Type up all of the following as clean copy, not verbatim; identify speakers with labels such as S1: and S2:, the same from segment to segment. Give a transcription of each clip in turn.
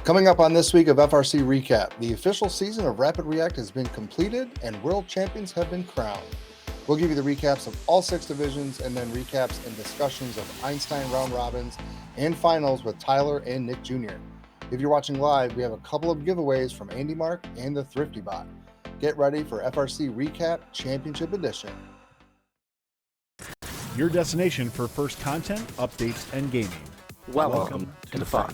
S1: Coming up on this week of FRC Recap, the official season of Rapid React has been completed and world champions have been crowned. We'll give you the recaps of all 6 divisions and then recaps and discussions of Einstein round robins and finals with Tyler and Nick Jr. If you're watching live, we have a couple of giveaways from Andy Mark and the Thrifty Bot. Get ready for FRC Recap Championship Edition.
S2: Your destination for first content, updates, and gaming.
S3: Welcome to the fun.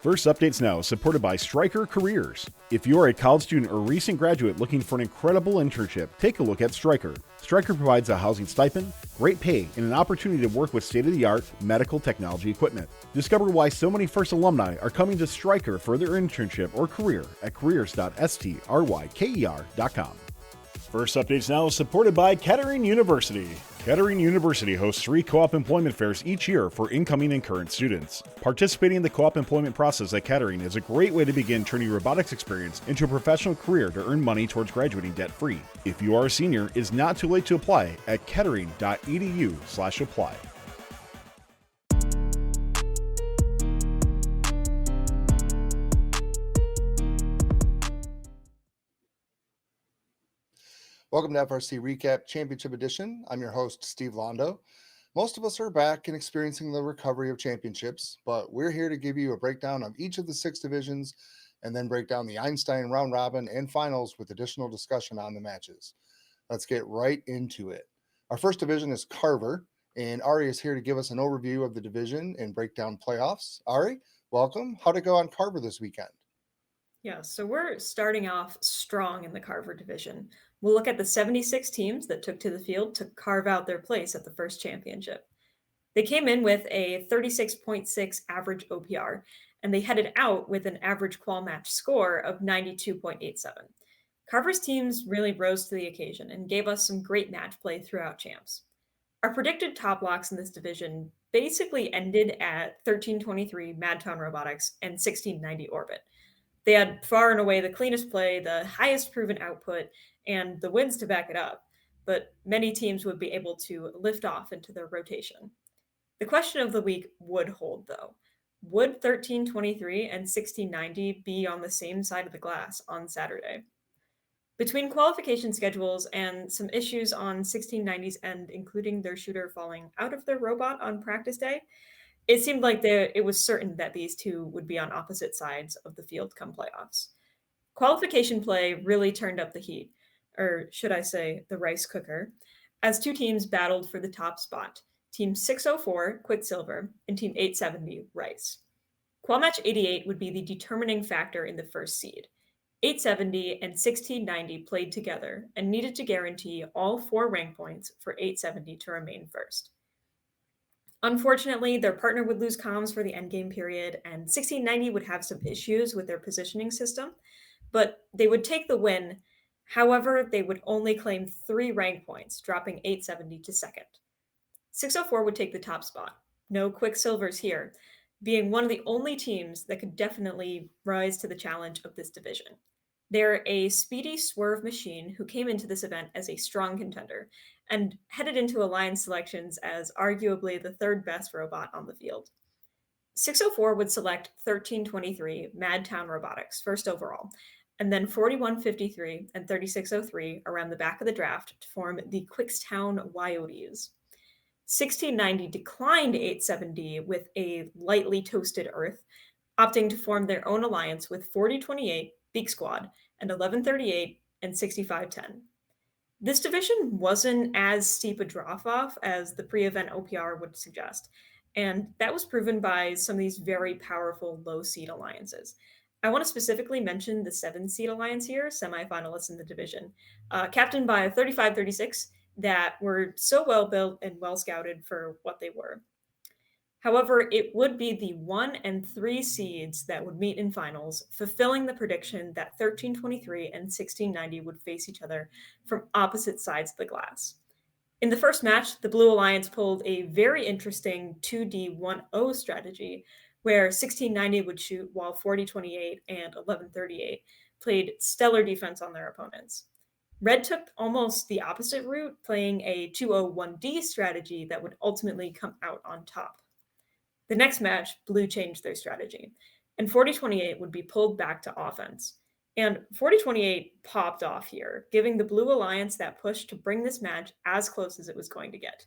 S2: First Updates Now is supported by Stryker Careers. If you're a college student or recent graduate looking for an incredible internship, take a look at Stryker. Stryker provides a housing stipend, great pay, and an opportunity to work with state-of-the-art medical technology equipment. Discover why so many First alumni are coming to Stryker for their internship or career at careers.stryker.com. First Updates Now is supported by Kettering University. Kettering University hosts 3 co-op employment fairs each year for incoming and current students. Participating in the co-op employment process at Kettering is a great way to begin turning robotics experience into a professional career to earn money towards graduating debt-free. If you are a senior, it's not too late to apply at kettering.edu/apply.
S1: Welcome to FRC Recap Championship Edition. I'm your host, Steve Londo. Most of us are back and experiencing the recovery of championships, but we're here to give you a breakdown of each of the 6 divisions and then break down the Einstein round robin and finals with additional discussion on the matches. Let's get right into it. Our first division is Carver, and Ari is here to give us an overview of the division and break down playoffs. Ari, welcome. How'd it go on Carver this weekend?
S4: Yeah, so we're starting off strong in the Carver division. We'll look at the 76 teams that took to the field to carve out their place at the first championship. They came in with a 36.6 average OPR, and they headed out with an average qual match score of 92.87. Carver's teams really rose to the occasion and gave us some great match play throughout champs. Our predicted top locks in this division basically ended at 1323 Madtown Robotics and 1690 Orbit. They had far and away the cleanest play, the highest proven output, and the wins to back it up, but many teams would be able to lift off into their rotation. The question of the week would hold, though. Would 1323 and 1690 be on the same side of the glass on Saturday? Between qualification schedules and some issues on 1690's end, including their shooter falling out of their robot on practice day, it seemed like it was certain that these two would be on opposite sides of the field come playoffs. Qualification play really turned up the heat, or should I say the rice cooker, as 2 teams battled for the top spot, Team 604, Quicksilver, and Team 870, Rice. Qual match 88 would be the determining factor in the first seed. 870 and 1690 played together and needed to guarantee all 4 rank points for 870 to remain first. Unfortunately, their partner would lose comms for the endgame period, and 1690 would have some issues with their positioning system, but they would take the win. However, they would only claim 3 rank points, dropping 870 to second. 604 would take the top spot. No Quicksilvers here, being one of the only teams that could definitely rise to the challenge of this division. They're a speedy swerve machine who came into this event as a strong contender and headed into alliance selections as arguably the 3rd best robot on the field. 604 would select 1323 Madtown Robotics first overall, and then 4153 and 3603 around the back of the draft to form the Quickstown Coyotes. 1690 declined 870 with a lightly toasted Earth, opting to form their own alliance with 4028 Beak Squad and 1138 and 6510. This division wasn't as steep a drop-off as the pre-event OPR would suggest, and that was proven by some of these very powerful low-seed alliances. I want to specifically mention the 7-seed alliance here, semifinalists in the division, captained by 3536 that were so well-built and well-scouted for what they were. However, it would be the 1 and 3 seeds that would meet in finals, fulfilling the prediction that 1323 and 1690 would face each other from opposite sides of the glass. In the first match, the Blue Alliance pulled a very interesting 2D1-0 strategy, where 1690 would shoot while 4028 and 1138 played stellar defense on their opponents. Red took almost the opposite route, playing a 201D strategy that would ultimately come out on top. The next match, Blue changed their strategy. and 4028 would be pulled back to offense. And 4028 popped off here, giving the Blue Alliance that push to bring this match as close as it was going to get.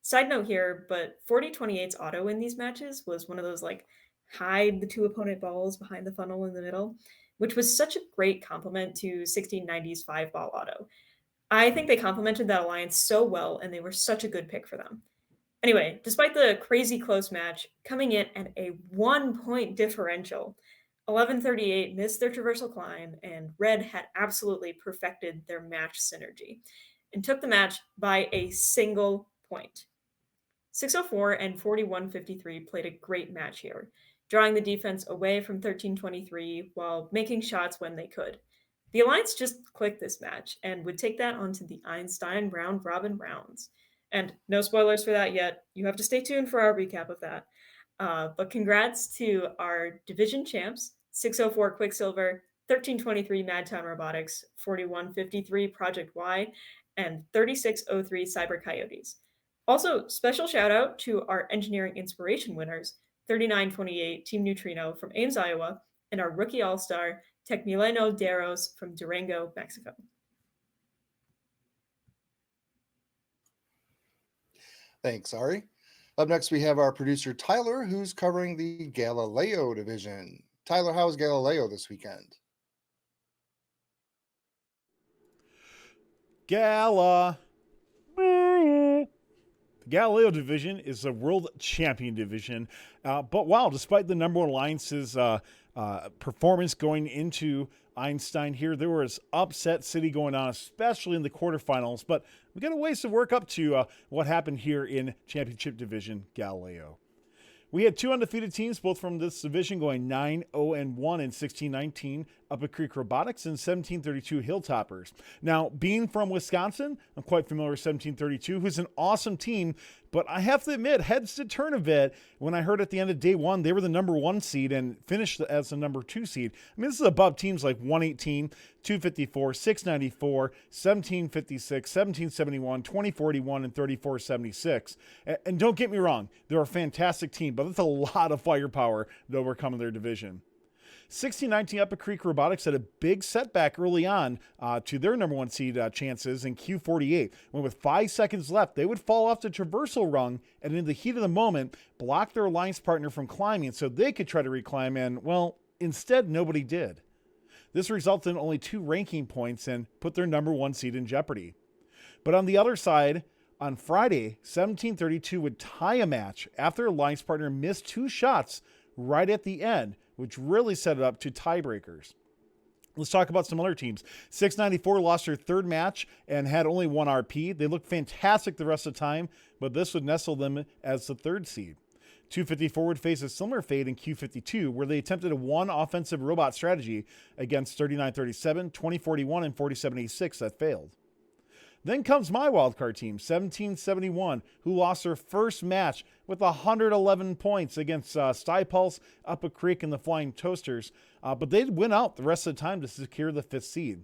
S4: Side note here, but 4028's auto in these matches was one of those like hide the two opponent balls behind the funnel in the middle, which was such a great compliment to 1690's 5-ball auto. I think they complemented that alliance so well, and they were such a good pick for them. Anyway, despite the crazy close match, coming in at a 1-point differential, 1138 missed their traversal climb, and Red had absolutely perfected their match synergy and took the match by a single point. 604 and 4153 played a great match here, drawing the defense away from 1323 while making shots when they could. The Alliance just clicked this match and would take that onto the Einstein round robin rounds. And no spoilers for that yet. You have to stay tuned for our recap of that. But congrats to our division champs, 604 Quicksilver, 1323 Madtown Robotics, 4153 Project Y, and 3603 Cyber Coyotes. Also, special shout out to our engineering inspiration winners, 3928 Team Neutrino from Ames, Iowa, and our rookie all-star, Tecmileno Deros from Durango, Mexico.
S1: Thanks, Ari. Up next, we have our producer, Tyler, who's covering the Galileo division. Tyler, how's Galileo this weekend?
S2: The Galileo division is a world champion division. But wow, despite the number one alliance's performance going into Einstein here, there was upset city going on, especially in the quarterfinals. But we got a ways to work up to what happened here in championship division Galileo. We had two undefeated teams, both from this division, going 9-0-1 in 1619, Up at Creek Robotics, and 1732 Hilltoppers. Now, being from Wisconsin, I'm quite familiar with 1732, who's an awesome team, but I have to admit, heads did turn a bit when I heard at the end of day one they were the number 1 seed and finished as the number 2 seed. I mean, this is above teams like 118, 254, 694, 1756, 1771, 2041, and 3476. And don't get me wrong, they're a fantastic team, but that's a lot of firepower to overcome their division. 1619 Up at Creek Robotics had a big setback early on to their number 1 seed chances in Q48, when with 5 seconds left, they would fall off the traversal rung and in the heat of the moment, block their alliance partner from climbing so they could try to reclimb, and, well, instead, nobody did. This resulted in only 2 ranking points and put their number 1 seed in jeopardy. But on the other side, on Friday, 1732 would tie a match after alliance partner missed 2 shots right at the end, which really set it up to tiebreakers. Let's talk about some other teams. 694 lost their 3rd match and had only 1 RP. They looked fantastic the rest of the time, but this would nestle them as the 3rd seed. 254 would face a similar fate in Q52, where they attempted a 1 offensive robot strategy against 3937, 2041, and 4786 that failed. Then comes my wildcard team, 1771, who lost their first match with 111 points against Stypulse, Up a Creek, and the Flying Toasters, but they'd win out the rest of the time to secure the 5th seed.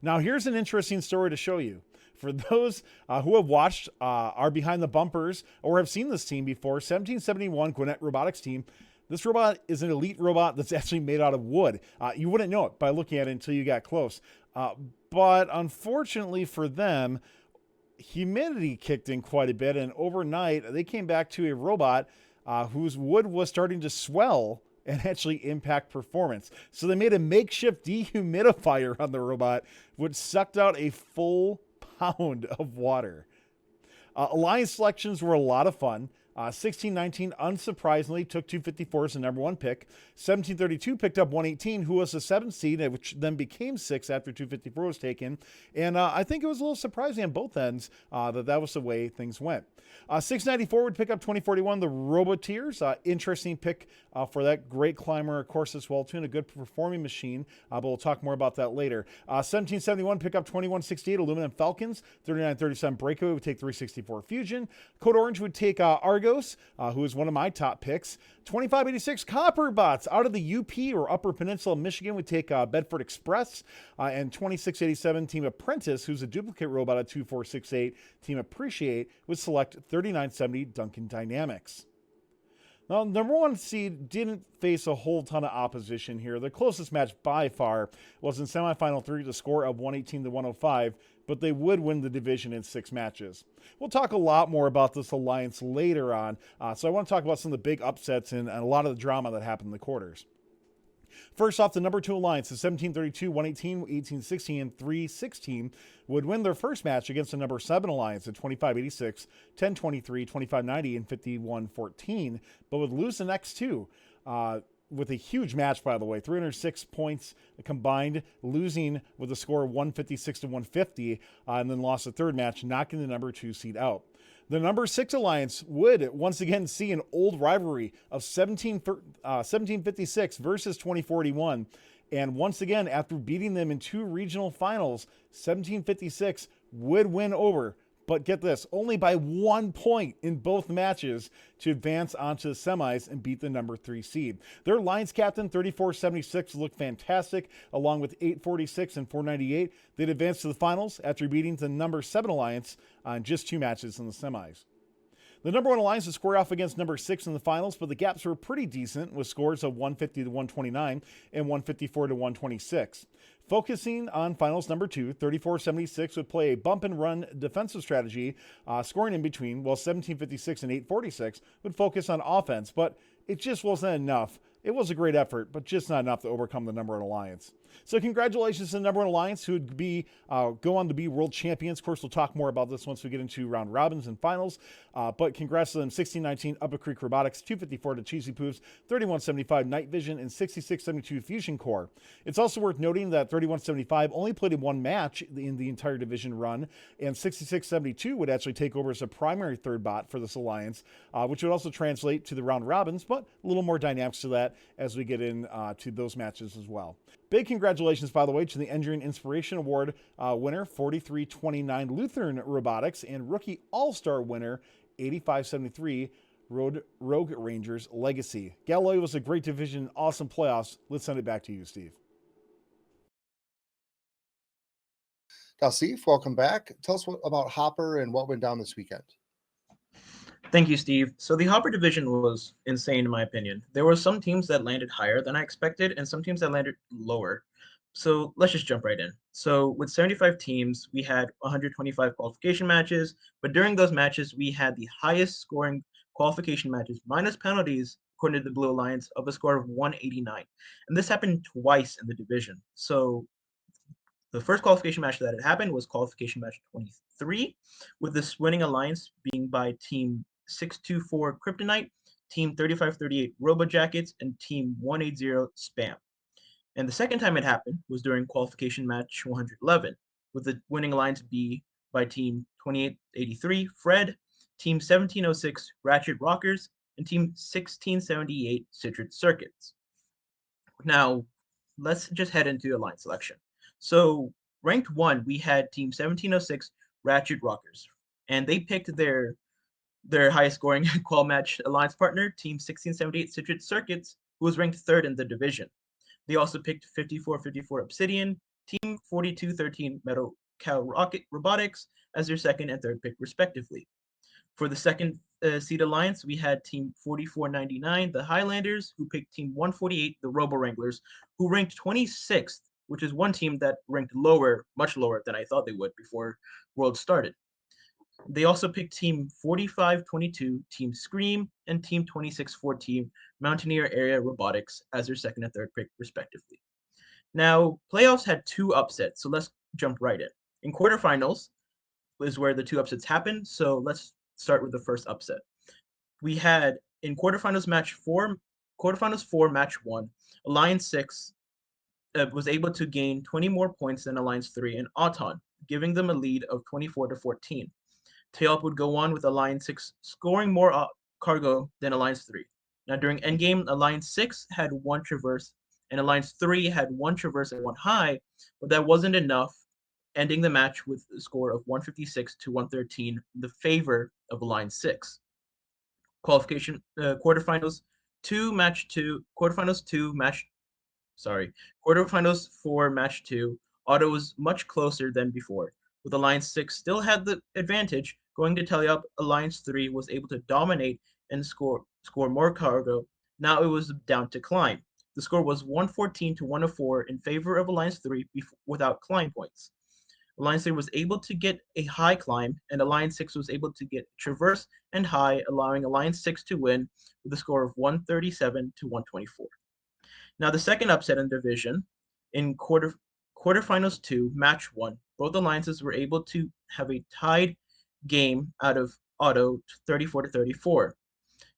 S2: Now, here's an interesting story to show you. For those who have watched our Behind the Bumpers or have seen this team before, 1771 Gwinnett Robotics team, this robot is an elite robot that's actually made out of wood. You wouldn't know it by looking at it until you got close. But unfortunately for them, humidity kicked in quite a bit, and overnight they came back to a robot whose wood was starting to swell and actually impact performance. So they made a makeshift dehumidifier on the robot, which sucked out a full pound of water. Alliance selections were a lot of fun. 1619, unsurprisingly, took 254 as the number 1 pick. 1732 picked up 118, who was the 7th seed, which then became 6 after 254 was taken. And I think it was a little surprising on both ends that was the way things went. 694 would pick up 2041, the Robotics. Interesting pick for that great climber, of course, as well, too, and a good performing machine, but we'll talk more about that later. 1771 pick up 2168, Aluminum Falcons. 3937 Breakaway would take 364 Fusion. Code Orange would take Argos, who is one of my top picks. 2586 Copperbots out of the UP or Upper Peninsula, Michigan would take Bedford Express. And 2687 Team Apprentice, who's a duplicate robot at 2468, Team Appreciate would select 3970 Duncan Dynamics. Well, number one seed didn't face a whole ton of opposition here. The closest match by far was in semifinal 3, the score of 118 to 105, but they would win the division in 6 matches. We'll talk a lot more about this alliance later on, so I want to talk about some of the big upsets and a lot of the drama that happened in the quarters. First off, the number 2 alliance, the 1732, 118, 1816, and 316, would win their first match against the number 7 alliance at 2586, 1023, 2590, and 5114, but would lose the next two. With a huge match, by the way, 306 points combined, losing with a score of 156 to 150, and then lost the third match, knocking the number 2 seed out. The number 6 alliance would once again see an old rivalry of 1756 versus 2041. And once again, after beating them in 2 regional finals, 1756 would win over, but get this, only by 1 point in both matches to advance onto the semis and beat the number 3 seed. Their alliance captain, 3476, looked fantastic, along with 846 and 498. They'd advance to the finals after beating the number 7 alliance on just 2 matches in the semis. The number 1 alliance would square off against number 6 in the finals, but the gaps were pretty decent with scores of 150 to 129 and 154 to 126. Focusing on finals number 2, 3476 would play a bump and run defensive strategy, scoring in between, while 1756 and 846 would focus on offense, but it just wasn't enough. It was a great effort, but just not enough to overcome the number 1 alliance. So congratulations to the number 1 alliance, who would be go on to be world champions. Of course, we'll talk more about this once we get into round robins and finals. But congrats to them: 1619 Upper Creek Robotics, 254 to Cheesy Poofs, 3175 Night Vision, and 6672 Fusion Core. It's also worth noting that 3175 only played in 1 match in the entire division run, and 6672 would actually take over as a primary third bot for this alliance, which would also translate to the round robins, but a little more dynamics to that as we get in to those matches as well. Big congratulations, by the way, to the Engineering Inspiration Award winner, 4329 Lutheran Robotics, and Rookie All-Star winner, 8573 Rogue Rangers Legacy. Galileo was a great division, awesome playoffs. Let's send it back to you, Steve.
S1: Now, Steve, welcome back. Tell us about Hopper and what went down this weekend.
S3: Thank you, Steve. So the Hopper division was insane, in my opinion. There were some teams that landed higher than I expected and some teams that landed lower. So let's just jump right in. So with 75 teams, we had 125 qualification matches, but during those matches, we had the highest scoring qualification matches minus penalties, according to the Blue Alliance, of a score of 189. And this happened twice in the division. So the first qualification match that had happened was qualification match 23, with this winning alliance being by Team 624 Kryptonite, Team 3538 Robo Jackets, and Team 180 Spam. And the second time it happened was during qualification match 111, with the winning alliance be by Team 2883 Fred, Team 1706 Ratchet Rockers, and Team 1678 Citrus Circuits. Now, let's just head into alliance selection. So, ranked 1, we had Team 1706 Ratchet Rockers, and they picked their highest scoring qual match alliance partner, Team 1678 Citrus Circuits, who was ranked 3rd in the division. They also picked 5454 Obsidian, Team 4213 Metal Cow Robotics as their 2nd and 3rd pick, respectively. For the second seed alliance, we had Team 4499, the Highlanders, who picked Team 148, the Robo Wranglers, who ranked 26th, which is one team that ranked lower, much lower than I thought they would before World started. They also picked Team 4522, Team Scream, and Team 2614, Mountaineer Area Robotics, as their 2nd and 3rd pick, respectively. Now, playoffs had 2 upsets, so let's jump right in. In quarterfinals is where the 2 upsets happened, so let's start with the first upset. We had in quarterfinals 4, match 1, Alliance 6 was able to gain 20 more points than Alliance 3 in Auton, giving them a lead of 24 to 14. Tailp would go on with Alliance 6 scoring more cargo than Alliance 3. Now during endgame, Alliance 6 had 1 traverse and Alliance 3 had 1 traverse and 1 high, but that wasn't enough, ending the match with a score of 156 to 113 in the favor of Alliance 6. Quarterfinals 4 match 2, Auto was much closer than before, with Alliance 6 still had the advantage. Going to Teleop, Alliance 3 was able to dominate and score score more cargo. Now it was down to climb. The score was 114 to 104 in favor of Alliance 3 without climb points. Alliance 3 was able to get a high climb, and Alliance 6 was able to get traverse and high, allowing Alliance 6 to win with a score of 137 to 124. Now, the second upset in the division, in quarterfinals 2, match 1, both alliances were able to have a tied game out of auto 34 to 34.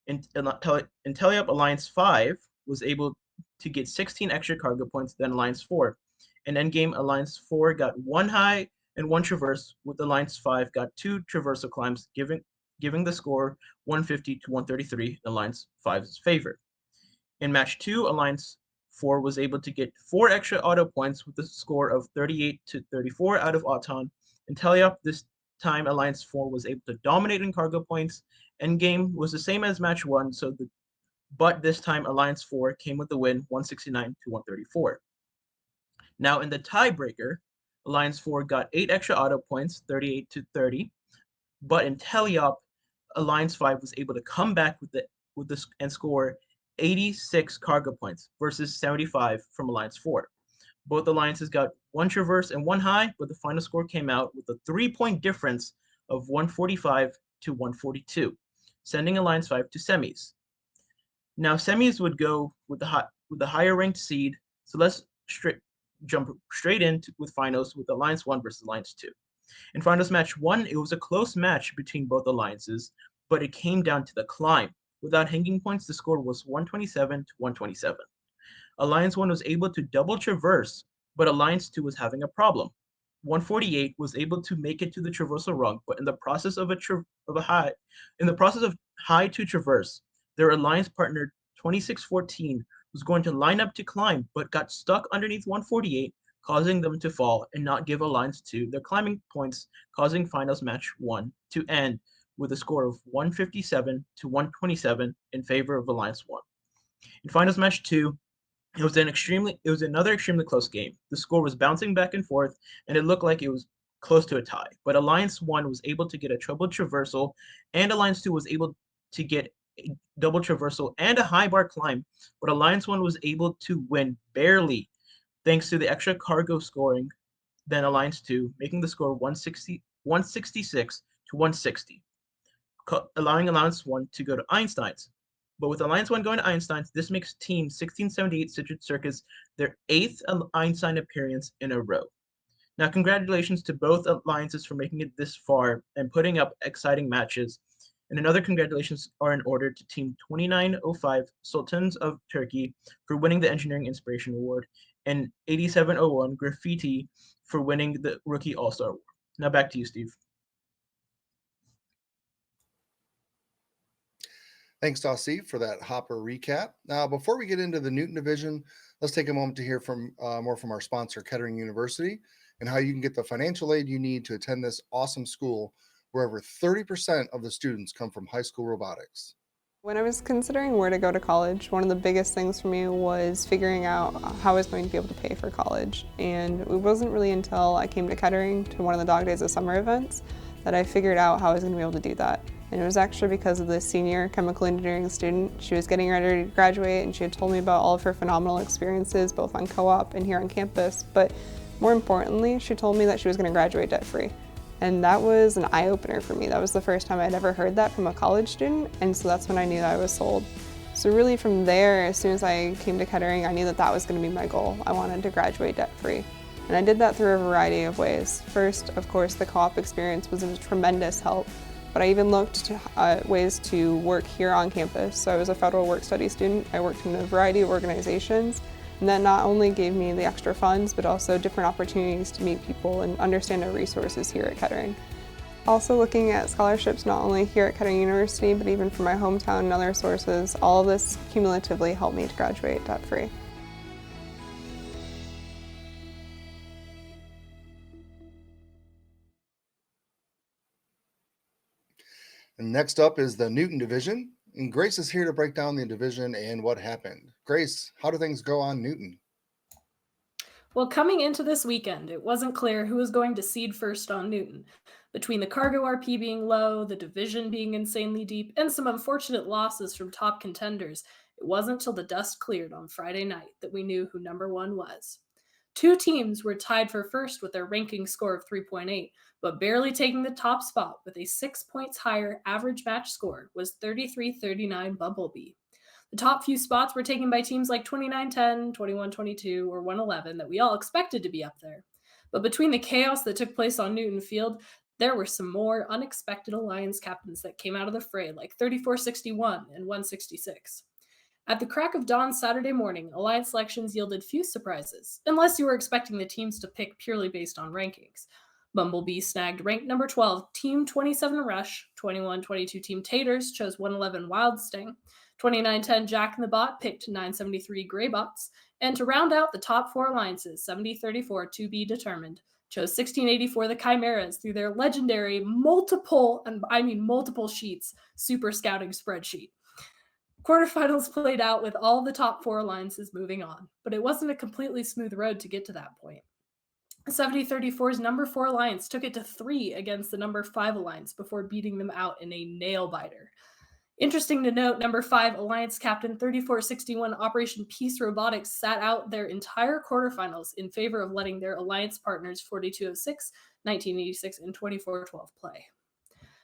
S3: IntelliUp Alliance 5 was able to get 16 extra cargo points than Alliance 4. And endgame Alliance 4 got 1 high and 1 traverse, with Alliance 5 got 2 traversal climbs, giving the score 150 to 133 in Alliance 5's favor. In match 2, Alliance 4 was able to get 4 extra auto points with a score of 38 to 34 out of Auton. IntelliUp this time Alliance 4 was able to dominate in cargo points. Endgame was the same as match 1, but this time Alliance 4 came with the win, 169 to 134. Now in the tiebreaker, Alliance 4 got 8 extra auto points, 38 to 30, but IntelliUp Alliance 5 was able to come back with this and score 86 cargo points versus 75 from Alliance 4. Both alliances got 1 traverse and 1 high, but the final score came out with a 3-point difference of 145 to 142, sending Alliance 5 to semis. Now, semis would go with the higher ranked seed, so let's jump straight into with finals with Alliance 1 versus Alliance 2. In finals match 1, it was a close match between both alliances, but it came down to the climb. Without hanging points, the score was 127 to 127. Alliance 1 was able to double traverse, but Alliance 2 was having a problem. 148 was able to make it to the traversal rung, but in the process of high to traverse, their alliance partner 2614 was going to line up to climb, but got stuck underneath 148, causing them to fall and not give Alliance 2 their climbing points, causing finals match 1 to end with a score of 157 to 127 in favor of Alliance 1. In finals match 2, it was another extremely close game. The score was bouncing back and forth, and it looked like it was close to a tie. But Alliance 1 was able to get a troubled traversal, and Alliance 2 was able to get a double traversal and a high bar climb. But Alliance 1 was able to win barely, thanks to the extra cargo scoring than Alliance 2, making the score 166 to 160, allowing Alliance 1 to go to Einstein's. But with Alliance 1 going to Einstein's, this makes Team 1678 Citrus Circus their 8th Einstein appearance in a row. Now, congratulations to both alliances for making it this far and putting up exciting matches. And another congratulations are in order to Team 2905 Sultans of Turkey for winning the Engineering Inspiration Award, and 8701 Graffiti for winning the Rookie All-Star Award. Now back to you, Steve.
S1: Thanks, Dossie, for that Hopper recap. Now, before we get into the Newton division, let's take a moment to hear more from our sponsor, Kettering University, and how you can get the financial aid you need to attend this awesome school where over 30% of the students come from high school robotics.
S5: When I was considering where to go to college, one of the biggest things for me was figuring out how I was going to be able to pay for college. And it wasn't really until I came to Kettering to one of the Dog Days of Summer events that I figured out how I was going to be able to do that. And it was actually because of this senior chemical engineering student. She was getting ready to graduate, and she had told me about all of her phenomenal experiences, both on co-op and here on campus. But more importantly, she told me that she was going to graduate debt-free. And that was an eye-opener for me. That was the first time I'd ever heard that from a college student, and so that's when I knew that I was sold. So really from there, as soon as I came to Kettering, I knew that that was going to be my goal. I wanted to graduate debt-free. And I did that through a variety of ways. First, of course, the co-op experience was a tremendous help, but I even looked at ways to work here on campus. So I was a federal work study student. I worked in a variety of organizations, and that not only gave me the extra funds, but also different opportunities to meet people and understand our resources here at Kettering. Also looking at scholarships not only here at Kettering University, but even from my hometown and other sources, all of this cumulatively helped me to graduate debt-free.
S1: And next up is the Newton division. And Grace is here to break down the division and what happened. Grace, how do things go on Newton?
S6: Well, coming into this weekend, it wasn't clear who was going to seed first on Newton. Between the cargo RP being low, the division being insanely deep, and some unfortunate losses from top contenders, it wasn't till the dust cleared on Friday night that we knew who number one was. Two teams were tied for first with their ranking score of 3.8, but barely taking the top spot with a 6 points higher average match score was 33-39 Bumblebee. The top few spots were taken by teams like 29-10, 21-22, or 111 that we all expected to be up there. But between the chaos that took place on Newton Field, there were some more unexpected Alliance captains that came out of the fray, like 34-61 and 166. At the crack of dawn Saturday morning, Alliance selections yielded few surprises, unless you were expecting the teams to pick purely based on rankings. Bumblebee snagged rank number 12, Team 27 Rush, 21-22 Team Taters chose 111 Wild Sting, 29-10 Jack in the Bot picked 973 Greybots, and to round out the top four alliances, 70-34 To Be Determined chose 1684 the Chimeras through their legendary multiple sheets super scouting spreadsheet. Quarterfinals played out with all the top four alliances moving on, but it wasn't a completely smooth road to get to that point. 70-34's number 4 alliance took it to 3 against the number 5 alliance before beating them out in a nail-biter. Interesting to note, number 5 alliance captain 3461 Operation Peace Robotics sat out their entire quarterfinals in favor of letting their alliance partners 4206, 1986, and 2412 play.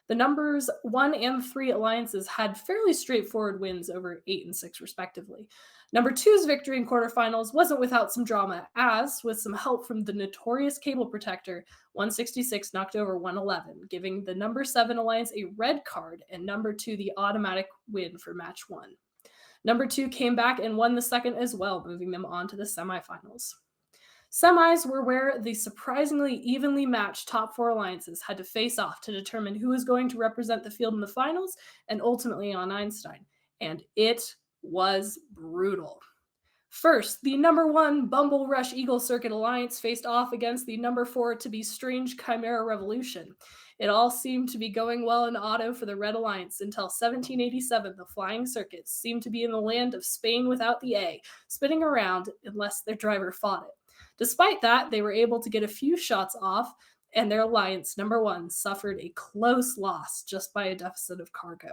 S6: The numbers 1 and 3 alliances had fairly straightforward wins over 8 and 6 respectively. Number 2's victory in quarterfinals wasn't without some drama, as, with some help from the notorious cable protector, 166 knocked over 111, giving the number 7 alliance a red card and number 2 the automatic win for match 1. Number 2 came back and won the second as well, moving them on to the semifinals. Semis were where the surprisingly evenly matched top 4 alliances had to face off to determine who was going to represent the field in the finals and ultimately on Einstein. And it was brutal. First, the number 1 Bumble Rush Eagle Circuit Alliance faced off against the number 4 To Be Strange Chimera Revolution. It all seemed to be going well in auto for the Red Alliance until 1787, the Flying Circuits seemed to be in the land of Spain without the A, spinning around unless their driver fought it. Despite that, they were able to get a few shots off, and their alliance, number 1, suffered a close loss just by a deficit of cargo.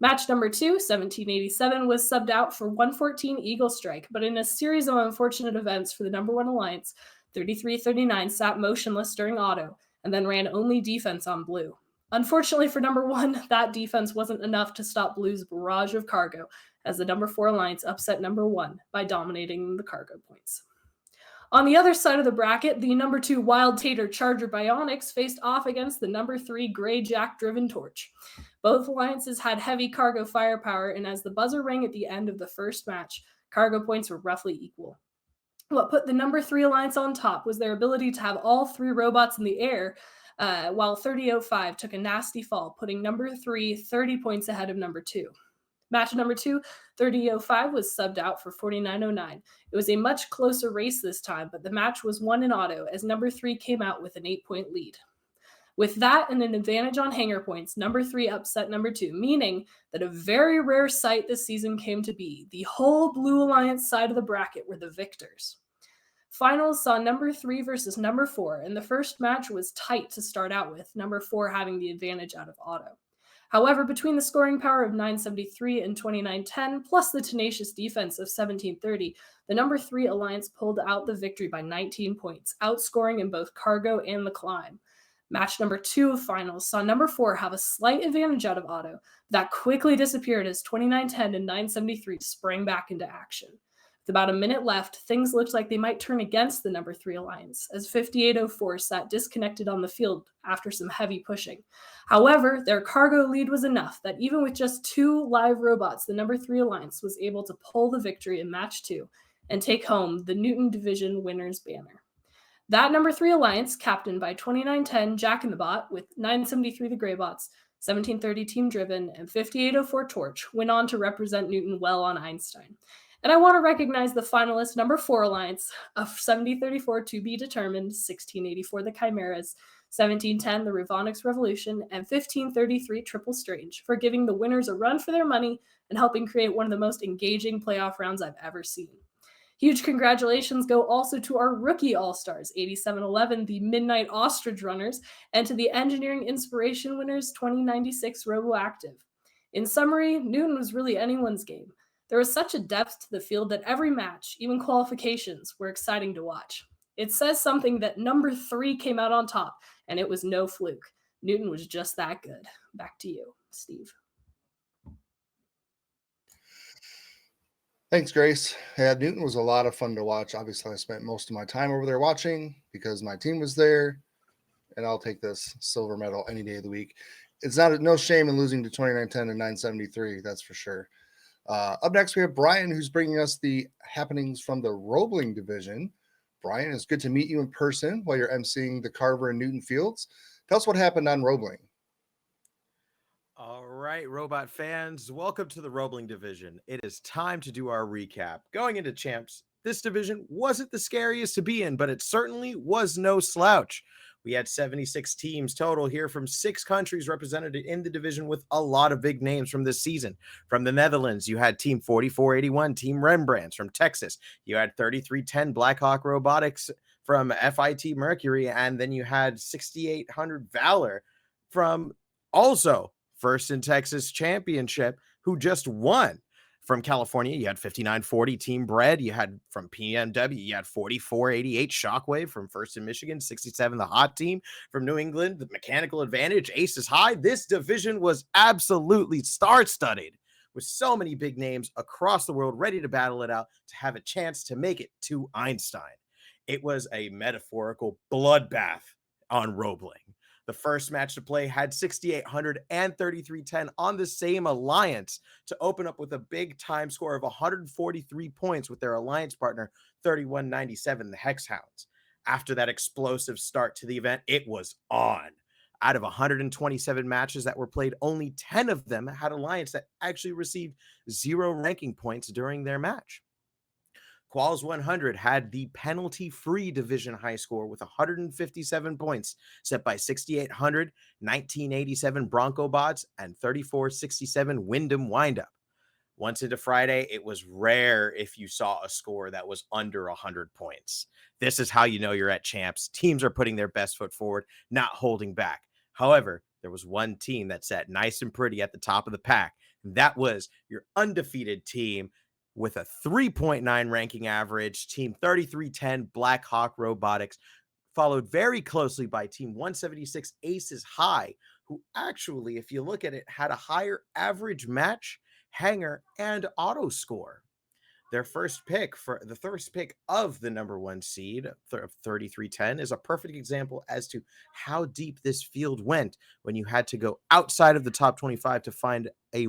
S6: Match number 2, 1787, was subbed out for 114 Eagle Strike, but in a series of unfortunate events for the number 1 alliance, 3339 sat motionless during auto, and then ran only defense on blue. Unfortunately for number 1, that defense wasn't enough to stop blue's barrage of cargo, as the number 4 alliance upset number 1 by dominating the cargo points. On the other side of the bracket, the number 2 Wild Tater Charger Bionics faced off against the number 3 Grey Jack Driven Torch. Both alliances had heavy cargo firepower, and as the buzzer rang at the end of the first match, cargo points were roughly equal. What put the number 3 alliance on top was their ability to have all 3 robots in the air, while 3005 took a nasty fall, putting number 3 30 points ahead of number 2. Match number 2, 3005 was subbed out for 4909. It was a much closer race this time, but the match was won in auto as number 3 came out with an 8-point lead. With that and an advantage on hanger points, number 3 upset number 2, meaning that a very rare sight this season came to be. The whole Blue Alliance side of the bracket were the victors. Finals saw number 3 versus number 4, and the first match was tight to start out with, number 4 having the advantage out of auto. However, between the scoring power of 973 and 2910, plus the tenacious defense of 1730, the number 3 alliance pulled out the victory by 19 points, outscoring in both cargo and the climb. Match number 2 of finals saw number 4 have a slight advantage out of auto, but that quickly disappeared as 2910 and 973 sprang back into action. With about a minute left, things looked like they might turn against the number 3 alliance, as 5804 sat disconnected on the field after some heavy pushing. However, their cargo lead was enough that even with just 2 live robots, the number 3 alliance was able to pull the victory in match 2 and take home the Newton Division winner's banner. That number 3 alliance, captained by 2910 Jack in the Bot with 973 the Greybots, 1730 Team Driven, and 5804 Torch, went on to represent Newton well on Einstein. And I want to recognize the finalist number 4 alliance of 7034 To Be Determined, 1684 the Chimeras, 1710 the Robotics Revolution, and 1533 Triple Strange for giving the winners a run for their money and helping create one of the most engaging playoff rounds I've ever seen. Huge congratulations go also to our rookie all-stars, 8711, the Midnight Ostrich Runners, and to the Engineering Inspiration winners, 2096 Roboactive. In summary, Newton was really anyone's game. There was such a depth to the field that every match, even qualifications, were exciting to watch. It says something that number 3 came out on top, and it was no fluke. Newton was just that good. Back to you, Steve.
S1: Thanks, Grace. Yeah, Newton was a lot of fun to watch. Obviously, I spent most of my time over there watching because my team was there, and I'll take this silver medal any day of the week. It's no shame in losing to 2910 and 973, that's for sure. Up next, we have Brian, who's bringing us the happenings from the Roebling division. Brian, it's good to meet you in person while you're emceeing the Carver and Newton fields. Tell us what happened on Roebling.
S7: All right, robot fans, welcome to the Roebling division. It is time to do our recap. Going into champs, this division wasn't the scariest to be in, but it certainly was no slouch. We had 76 teams total here from 6 countries represented in the division with a lot of big names from this season. From the Netherlands, you had Team 4481, Team Rembrandts. From Texas, you had 3310 Blackhawk Robotics from FIT Mercury, and then you had 6800 Valor from also First in Texas Championship, who just won. From California, you had 5940 Team Bread. You had from PMW, you had 4488 Shockwave. From First in Michigan, 67 the Hot Team. From New England, the Mechanical Advantage, Aces High. This division was absolutely star-studded with so many big names across the world ready to battle it out to have a chance to make it to Einstein. It was a metaphorical bloodbath on Roebling. The first match to play had 6,800 and 3310 on the same alliance to open up with a big time score of 143 points with their alliance partner, 3197, the Hex Hounds. After that explosive start to the event, it was on. Out of 127 matches that were played, only 10 of them had alliance that actually received 0 ranking points during their match. Quals 100 had the penalty-free division high score with 157 points, set by 6,800, 1987 Bronco Bots, and 3467 Wyndham Windup. Once into Friday, it was rare if you saw a score that was under 100 points. This is how you know you're at champs. Teams are putting their best foot forward, not holding back. However, there was one team that sat nice and pretty at the top of the pack. That was your undefeated team, with a 3.9 ranking average, Team 3310 Blackhawk Robotics, followed very closely by Team 176 Aces High, who actually, if you look at it, had a higher average match, hanger, and auto score. Their first pick of the number 1 seed, 3310, is a perfect example as to how deep this field went when you had to go outside of the top 25 to find a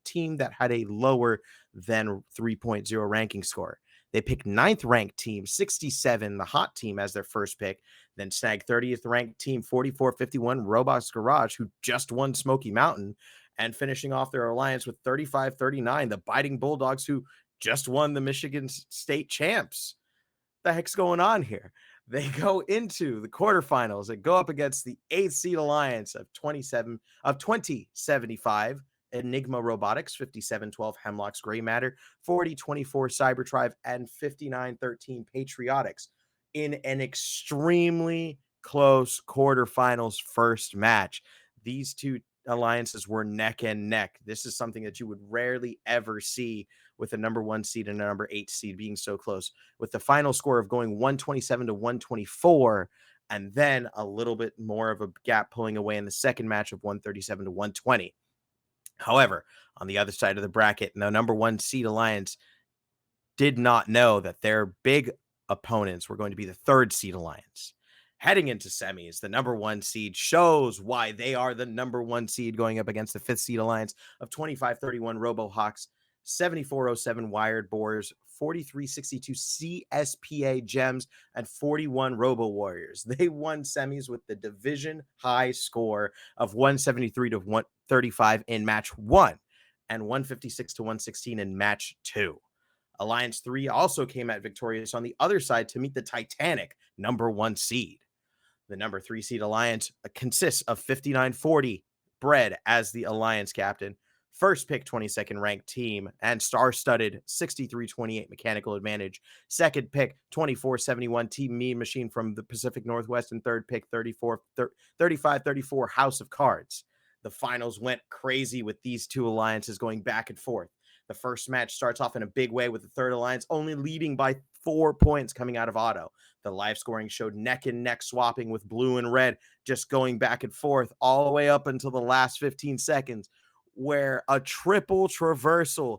S7: team that had a lower than 3.0 ranking score. They picked 9th ranked team 67, the Hot Team, as their first pick, then snagged 30th ranked team 4451 Robots Garage, who just won Smoky Mountain, and finishing off their alliance with 3539, the Biting Bulldogs, who just won the Michigan State champs. The heck's going on here? They go into the quarterfinals and go up against the 8th seed alliance of 2075 Enigma Robotics, 5712 Hemlock's Gray Matter, 4024 Cybertribe, and 5913 Patriotics in an extremely close quarterfinals first match. These two alliances were neck and neck. This is something that you would rarely ever see with a number 1 seed and a number 8 seed being so close, with the final score of going 127 to 124, and then a little bit more of a gap pulling away in the second match of 137 to 120. However, on the other side of the bracket, the number 1 seed alliance did not know that their big opponents were going to be the 3rd seed alliance. Heading into semis, the number 1 seed shows why they are the number 1 seed going up against the 5th seed alliance of 2531 RoboHawks, 7407 Wired Boars, 4362 CSPA Gems, and 41 Robo Warriors. They won semis with the division high score of 173 to 135 in match 1 and 156 to 116 in match 2. Alliance 3 also came out victorious on the other side to meet the Titanic number 1 seed. The number 3 seed alliance consists of 5940 Bread as the alliance captain, First pick, 22nd ranked team and star-studded 63-28 mechanical advantage. Second pick, 24-71 Team Mean Machine from the Pacific Northwest. And third pick, 35-34 House of Cards. The finals went crazy with these two alliances going back and forth. The first match starts off in a big way with the third alliance only leading by 4 points coming out of auto. The live scoring showed neck and neck swapping with blue and red, just going back and forth all the way up until the last 15 seconds, where a triple traversal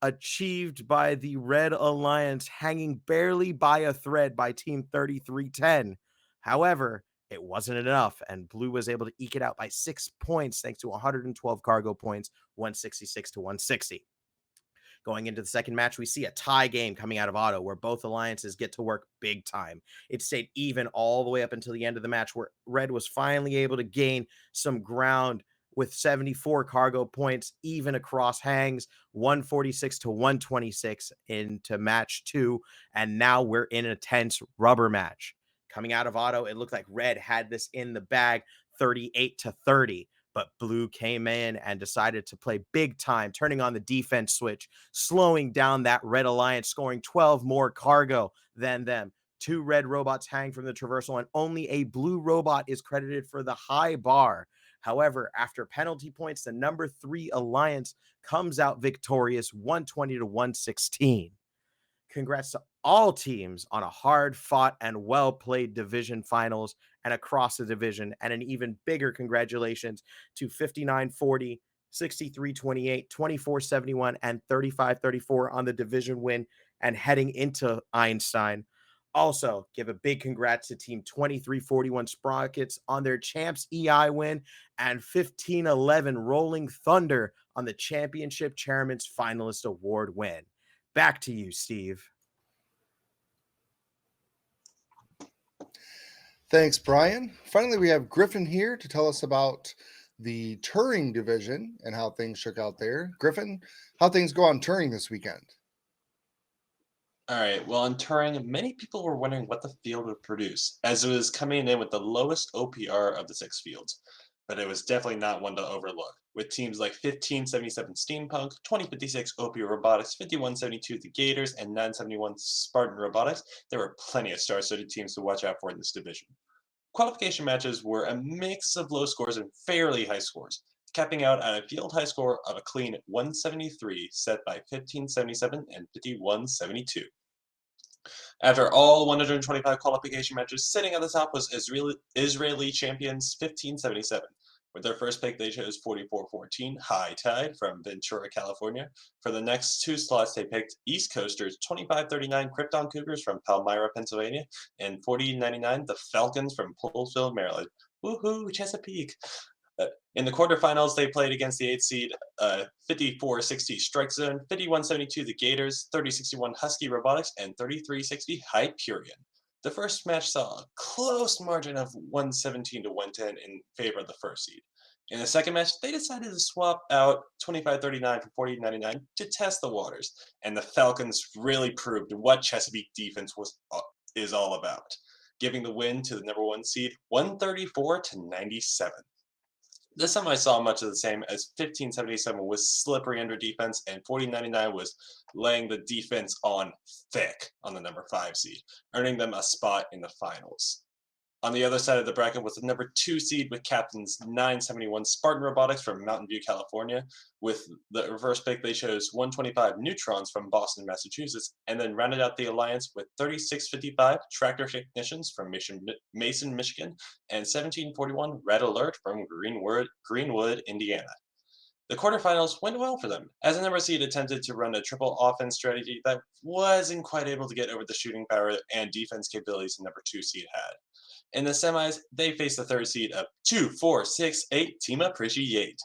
S7: achieved by the Red Alliance, hanging barely by a thread by Team 3310. However, it wasn't enough, and Blue was able to eke it out by 6 points thanks to 112 cargo points, 166-160. Going into the second match, we see a tie game coming out of auto where both alliances get to work big time. It stayed even all the way up until the end of the match, where Red was finally able to gain some ground with 74 cargo points, even across hangs, 146-126 into match 2. And now we're in a tense rubber match. Coming out of auto, it looked like Red had this in the bag, 38-30. But Blue came in and decided to play big time, turning on the defense switch, slowing down that Red Alliance, scoring 12 more cargo than them. 2 red robots hang from the traversal, and only a blue robot is credited for the high bar. However, after penalty points, the number 3 alliance comes out victorious, 120-116. Congrats to all teams on a hard-fought and well-played division finals and across the division, and an even bigger congratulations to 59-40, 63-28, 24-71, and 35-34 on the division win and heading into Einstein. Also, give a big congrats to Team 2341 Sprockets on their Champs EI win, and 1511 Rolling Thunder on the Championship Chairman's Finalist Award win. Back to you, Steve.
S1: Thanks, Brian. Finally, we have Griffin here to tell us about the Turing division and how things shook out there. Griffin, how things go on Turing this weekend?
S8: All right, well, in Turing, many people were wondering what the field would produce, as it was coming in with the lowest OPR of the 6 fields. But it was definitely not one to overlook, with teams like 1577 Steampunk, 2056 OP Robotics, 5172 The Gators, and 971 Spartan Robotics. There were plenty of star-studded teams to watch out for in this division. Qualification matches were a mix of low scores and fairly high scores, capping out at a field high score of a clean 173 set by 1577 and 5172. After all 125 qualification matches, sitting at the top was Israeli champions 1577. With their first pick, they chose 4414 High Tide from Ventura, California. For the next 2 slots, they picked East Coasters 2539 Krypton Cougars from Palmyra, Pennsylvania, and 4099 the Falcons from Poolesville, Maryland. Woohoo, Chesapeake! In the quarterfinals, they played against the 8th seed 5460 Strike Zone, 5172 the Gators, 3061 Husky Robotics, and 3360 Hyperion. The first match saw a close margin of 117-110 in favor of the first seed. In the second match, they decided to swap out 2539 for 4099 to test the waters, and the Falcons really proved what Chesapeake defense is all about, giving the win to the number 1 seed 134-97. This time I saw much of the same, as 1577 was slippery under defense and 4099 was laying the defense on thick on the number 5 seed, earning them a spot in the finals. On the other side of the bracket was the number 2 seed with captains 971 Spartan Robotics from Mountain View, California. With the reverse pick, they chose 125 Neutrons from Boston, Massachusetts, and then rounded out the alliance with 3655 Tractor Technicians from Mason, Michigan, and 1741 Red Alert from Greenwood, Indiana. The quarterfinals went well for them, as the number seed attempted to run a triple offense strategy that wasn't quite able to get over the shooting power and defense capabilities the number 2 seed had. In the semis, they faced the 3rd seed of 2468 Team Appreciate,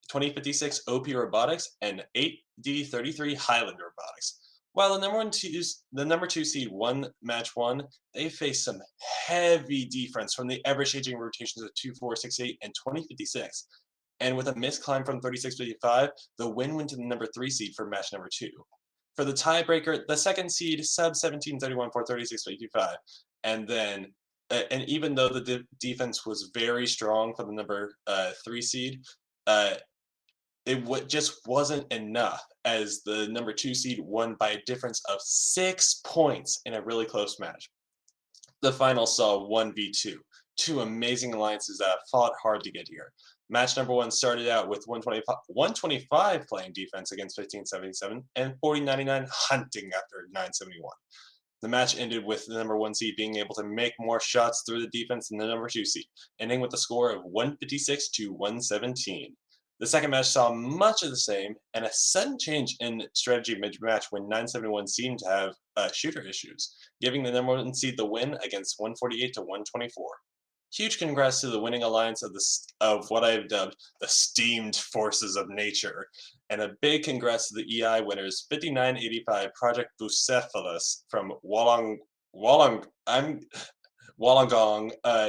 S8: 2056 OP Robotics, and 8D33 Highland Robotics. While the number 2 seed won match 1, they faced some heavy defense from the ever-changing rotations of 2468 and 2056. And with a missed climb from 3655, the win went to the number 3 seed for match number 2. For the tiebreaker, the 2nd seed sub 1731 for 3655, and even though the defense was very strong for the number 3 seed, just wasn't enough, as the number 2 seed won by a difference of 6 points in a really close match. The final saw 1v2, two amazing alliances that fought hard to get here. Match number 1 started out with 125 playing defense against 1577 and 4099 hunting after 971. The match ended with the number 1 seed being able to make more shots through the defense than the number 2 seed, ending with a score of 156 to 117. The second match saw much of the same and a sudden change in strategy mid-match when 971 seemed to have shooter issues, giving the number 1 seed the win against 148 to 124. Huge congrats to the winning alliance of what I have dubbed the steamed forces of nature, and a big congrats to the EI winners 5985 Project Bucephalus from Wollongong,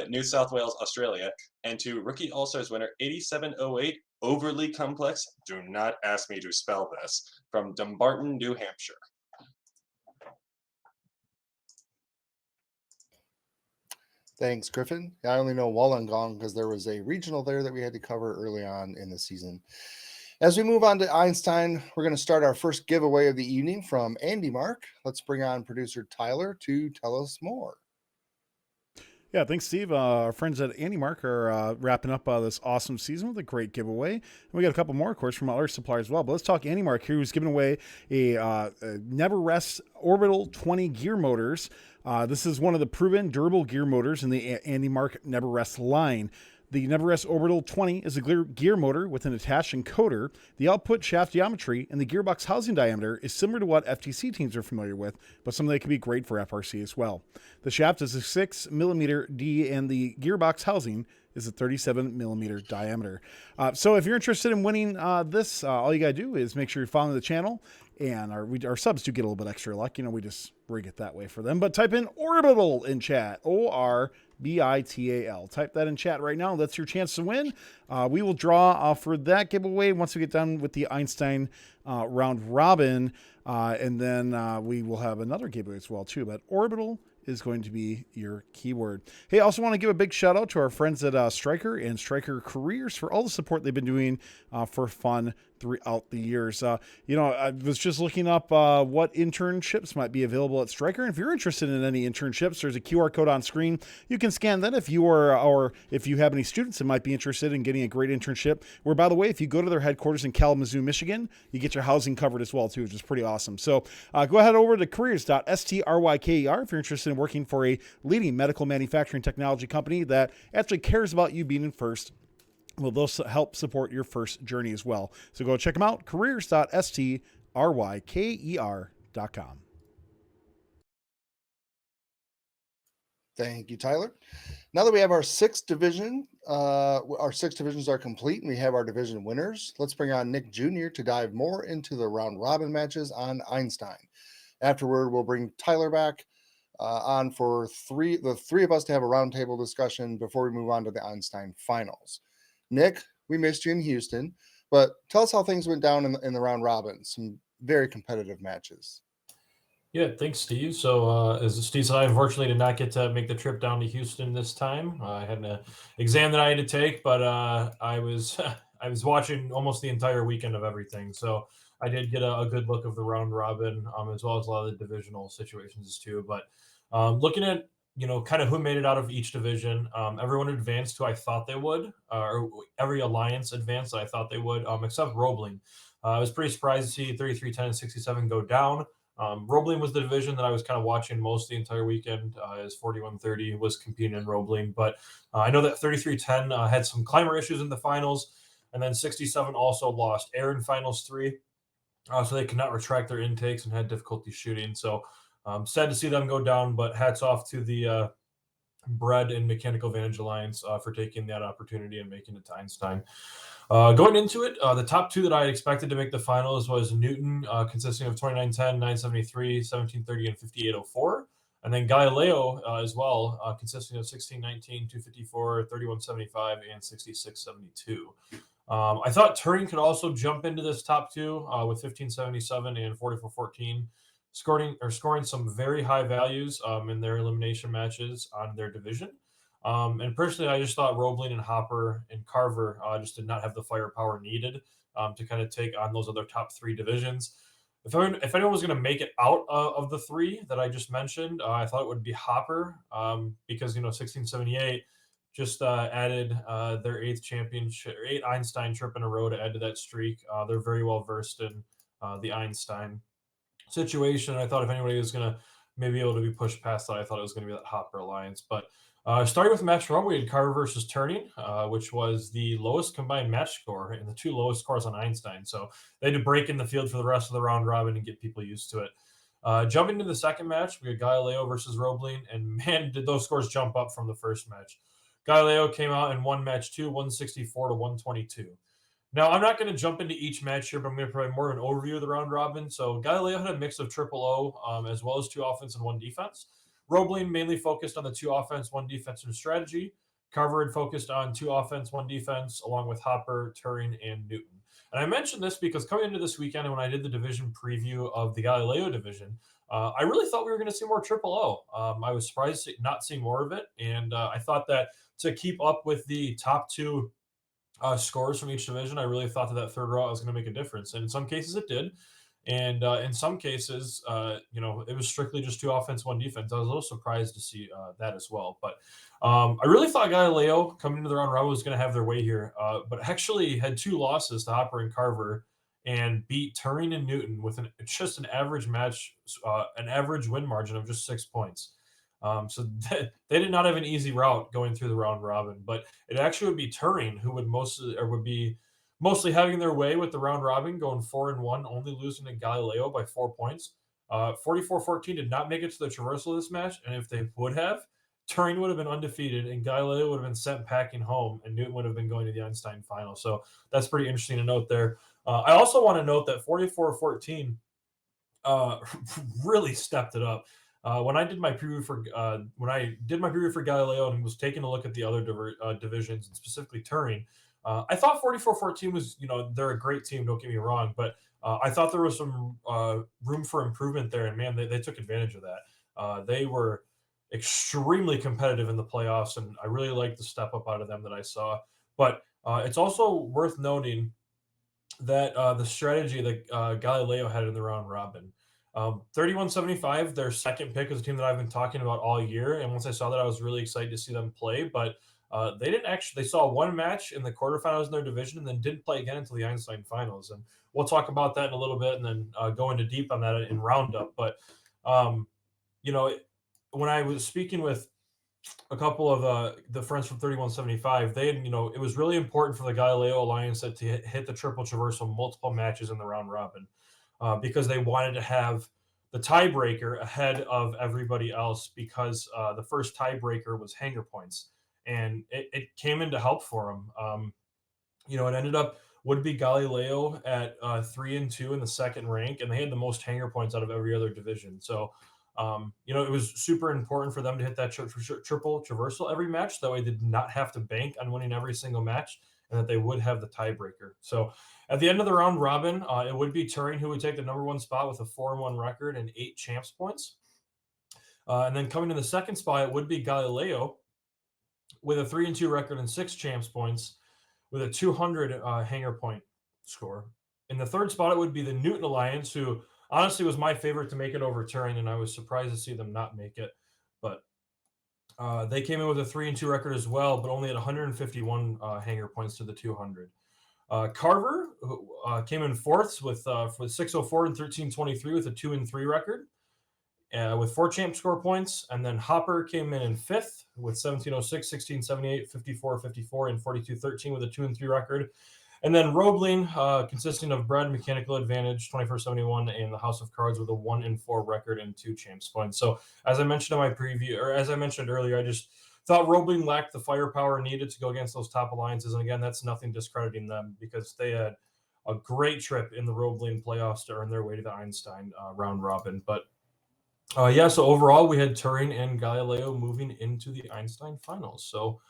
S8: New South Wales, Australia, and to Rookie All-Stars winner 8708 Overly Complex, do not ask me to spell this, from Dumbarton, New Hampshire.
S1: Thanks, Griffin. I only know Wollongong because there was a regional there that we had to cover early on in the season. As we move on to Einstein, we're going to start our first giveaway of the evening from Andy Mark. Let's bring on producer Tyler to tell us more.
S2: Yeah, thanks, Steve. Our friends at Andy Mark are wrapping up this awesome season with a great giveaway. And we got a couple more, of course, from other suppliers as well. But let's talk Andy Mark here, who's giving away a Never Rest Orbital 20 gear motors. This is one of the proven durable gear motors in the Andy Mark Never Rest line. The Never Rest Orbital 20 is a gear motor with an attached encoder. The output shaft geometry and the gearbox housing diameter is similar to what FTC teams are familiar with, but something that can be great for FRC as well. The shaft is a 6mm D and the gearbox housing is a 37mm diameter. So if you're interested in winning this, all you got to do is make sure you're following the channel, and our subs do get a little bit extra luck. You know, we just rig it that way for them. But type in Orbital in chat, ORBITAL. Type that in chat right now. That's your chance to win. We will draw for that giveaway once we get done with the Einstein round robin, and then we will have another giveaway as well too. But Orbital is going to be your keyword. Hey, I also want to give a big shout out to our friends at Stryker and Stryker Careers for all the support they've been doing for fun throughout the years. You know, I was just looking up what internships might be available at Stryker. And if you're interested in any internships, there's a QR code on screen. You can scan that if you are, or if you have any students that might be interested in getting a great internship. Where, by the way, if you go to their headquarters in Kalamazoo, Michigan, you get your housing covered as well too, which is pretty awesome. So go ahead over to careers.stryker if you're interested in working for a leading medical manufacturing technology company that actually cares about you being in first. Well, they'll help support your first journey as well. So go check them out, careers.stryker.com.
S1: Thank you, Tyler. Now that we have our sixth division, our 6 divisions are complete, and we have our division winners. Let's bring on Nick Jr. to dive more into the round robin matches on Einstein. Afterward, we'll bring Tyler back on for the three of us to have a roundtable discussion before we move on to the Einstein finals. Nick, we missed you in Houston, but tell us how things went down in the round robin. Some very competitive matches.
S9: Yeah, thanks, Steve. So, as Steve said, I unfortunately did not get to make the trip down to Houston this time. I had an exam that I had to take, but I was I was watching almost the entire weekend of everything. So I did get a good look of the round robin, as well as a lot of the divisional situations too. But looking at kind of who made it out of each division, everyone advanced who I thought they would, or every alliance advanced that I thought they would, except Roebling. I was pretty surprised to see 3310 and 67 go down. Roebling was the division that I was kind of watching most the entire weekend, as 4130 was competing in Roebling. But I know that 3310 had some climber issues in the finals, and then 67 also lost air in finals 3. So they could not retract their intakes and had difficulty shooting. So sad to see them go down, but hats off to the Bread and Mechanical Advantage Alliance for taking that opportunity and making it to Einstein. Going into it, the top 2 that I had expected to make the finals was Newton, consisting of 2910, 973, 1730, and 5804. And then Galileo as well, consisting of 1619, 254, 3175, and 6672. I thought Turing could also jump into this top 2 with 1577 and 4414. Scoring some very high values in their elimination matches on their division. And personally, I just thought Roebling and Hopper and Carver just did not have the firepower needed to kind of take on those other top three divisions. If anyone was going to make it out of the three that I just mentioned, I thought it would be Hopper, because 1678 just added their eighth Einstein trip in a row to add to that streak. They're very well versed in the Einstein situation. I thought if anybody was going to maybe able to be pushed past that, I thought it was going to be that Hopper Alliance. But starting with match one, we had Carver versus Turing, which was the lowest combined match score and the two lowest scores on Einstein. So they had to break in the field for the rest of the round robin and get people used to it. Jumping to the second match, we had Galileo versus Roebling, and man, did those scores jump up from the first match. Galileo came out and won match two, 164 to 122. Now, I'm not going to jump into each match here, but I'm going to provide more of an overview of the round robin. So Galileo had a mix of triple O, as well as two offense and one defense. Roebling mainly focused on the two offense, one defensive strategy. Carver had focused on two offense, one defense, along with Hopper, Turing, and Newton. And I mentioned this because coming into this weekend, and when I did the division preview of the Galileo division, I really thought we were going to see more triple O. I was surprised to not see more of it, and I thought that to keep up with the top two scores from each division, I really thought that third row was going to make a difference. And in some cases it did. And in some cases, it was strictly just two offense, one defense. I was a little surprised to see that as well. But I really thought Galileo coming into the round robin was going to have their way here, but actually had two losses to Hopper and Carver and beat Turing and Newton with just an average match, an average win margin of just 6 points. So they did not have an easy route going through the round robin, but it actually would be Turing who would be mostly having their way with the round robin, going 4-1, only losing to Galileo by 4 points. 44-14 did not make it to the traversal of this match, and if they would have, Turing would have been undefeated, and Galileo would have been sent packing home, and Newton would have been going to the Einstein final. So that's pretty interesting to note there. I also want to note that 44-14 really stepped it up. When I did my preview for Galileo and was taking a look at the other divisions and specifically Turing, I thought 44-14 was, they're a great team. Don't get me wrong, but I thought there was some room for improvement there, and man, they took advantage of that. They were extremely competitive in the playoffs, and I really liked the step up out of them that I saw. But it's also worth noting that the strategy that Galileo had in the round robin. 31-75, their second pick is a team that I've been talking about all year. And once I saw that, I was really excited to see them play. But they saw one match in the quarterfinals in their division and then didn't play again until the Einstein finals. And we'll talk about that in a little bit and then go into deep on that in roundup. But, when I was speaking with a couple of the friends from 31-75, they had, it was really important for the Galileo Alliance to hit the triple traversal multiple matches in the round robin. Because they wanted to have the tiebreaker ahead of everybody else because the first tiebreaker was hanger points. And it came in to help for them. It ended up would be Galileo at 3-2 in the second rank, and they had the most hanger points out of every other division. So, it was super important for them to hit that triple traversal every match. That way they did not have to bank on winning every single match, and that they would have the tiebreaker. So at the end of the round robin, it would be Turing who would take the number one spot with a 4-1 record and 8 champs points. And then coming to the second spot, it would be Galileo with a 3-2 record and 6 champs points with a 200 hanger point score. In the third spot, it would be the Newton Alliance, who honestly was my favorite to make it over Turing, and I was surprised to see them not make it. But they came in with a 3-2 record as well, but only at 151 hanger points to the 200. Carver came in fourth with 604 and 1323 with a 2-3 record with 4 champ score points. And then Hopper came in fifth with 1706, 1678, 5454, and 4213 with a 2-3 record. And then Roebling, consisting of Bread, Mechanical Advantage, 2471, and the House of Cards with a 1-4 record and 2 champs points. So as I mentioned in my preview, or as I mentioned earlier, I just thought Roebling lacked the firepower needed to go against those top alliances. And again, that's nothing discrediting them because they had a great trip in the Roebling playoffs to earn their way to the Einstein round robin. But so overall, we had Turing and Galileo moving into the Einstein finals. So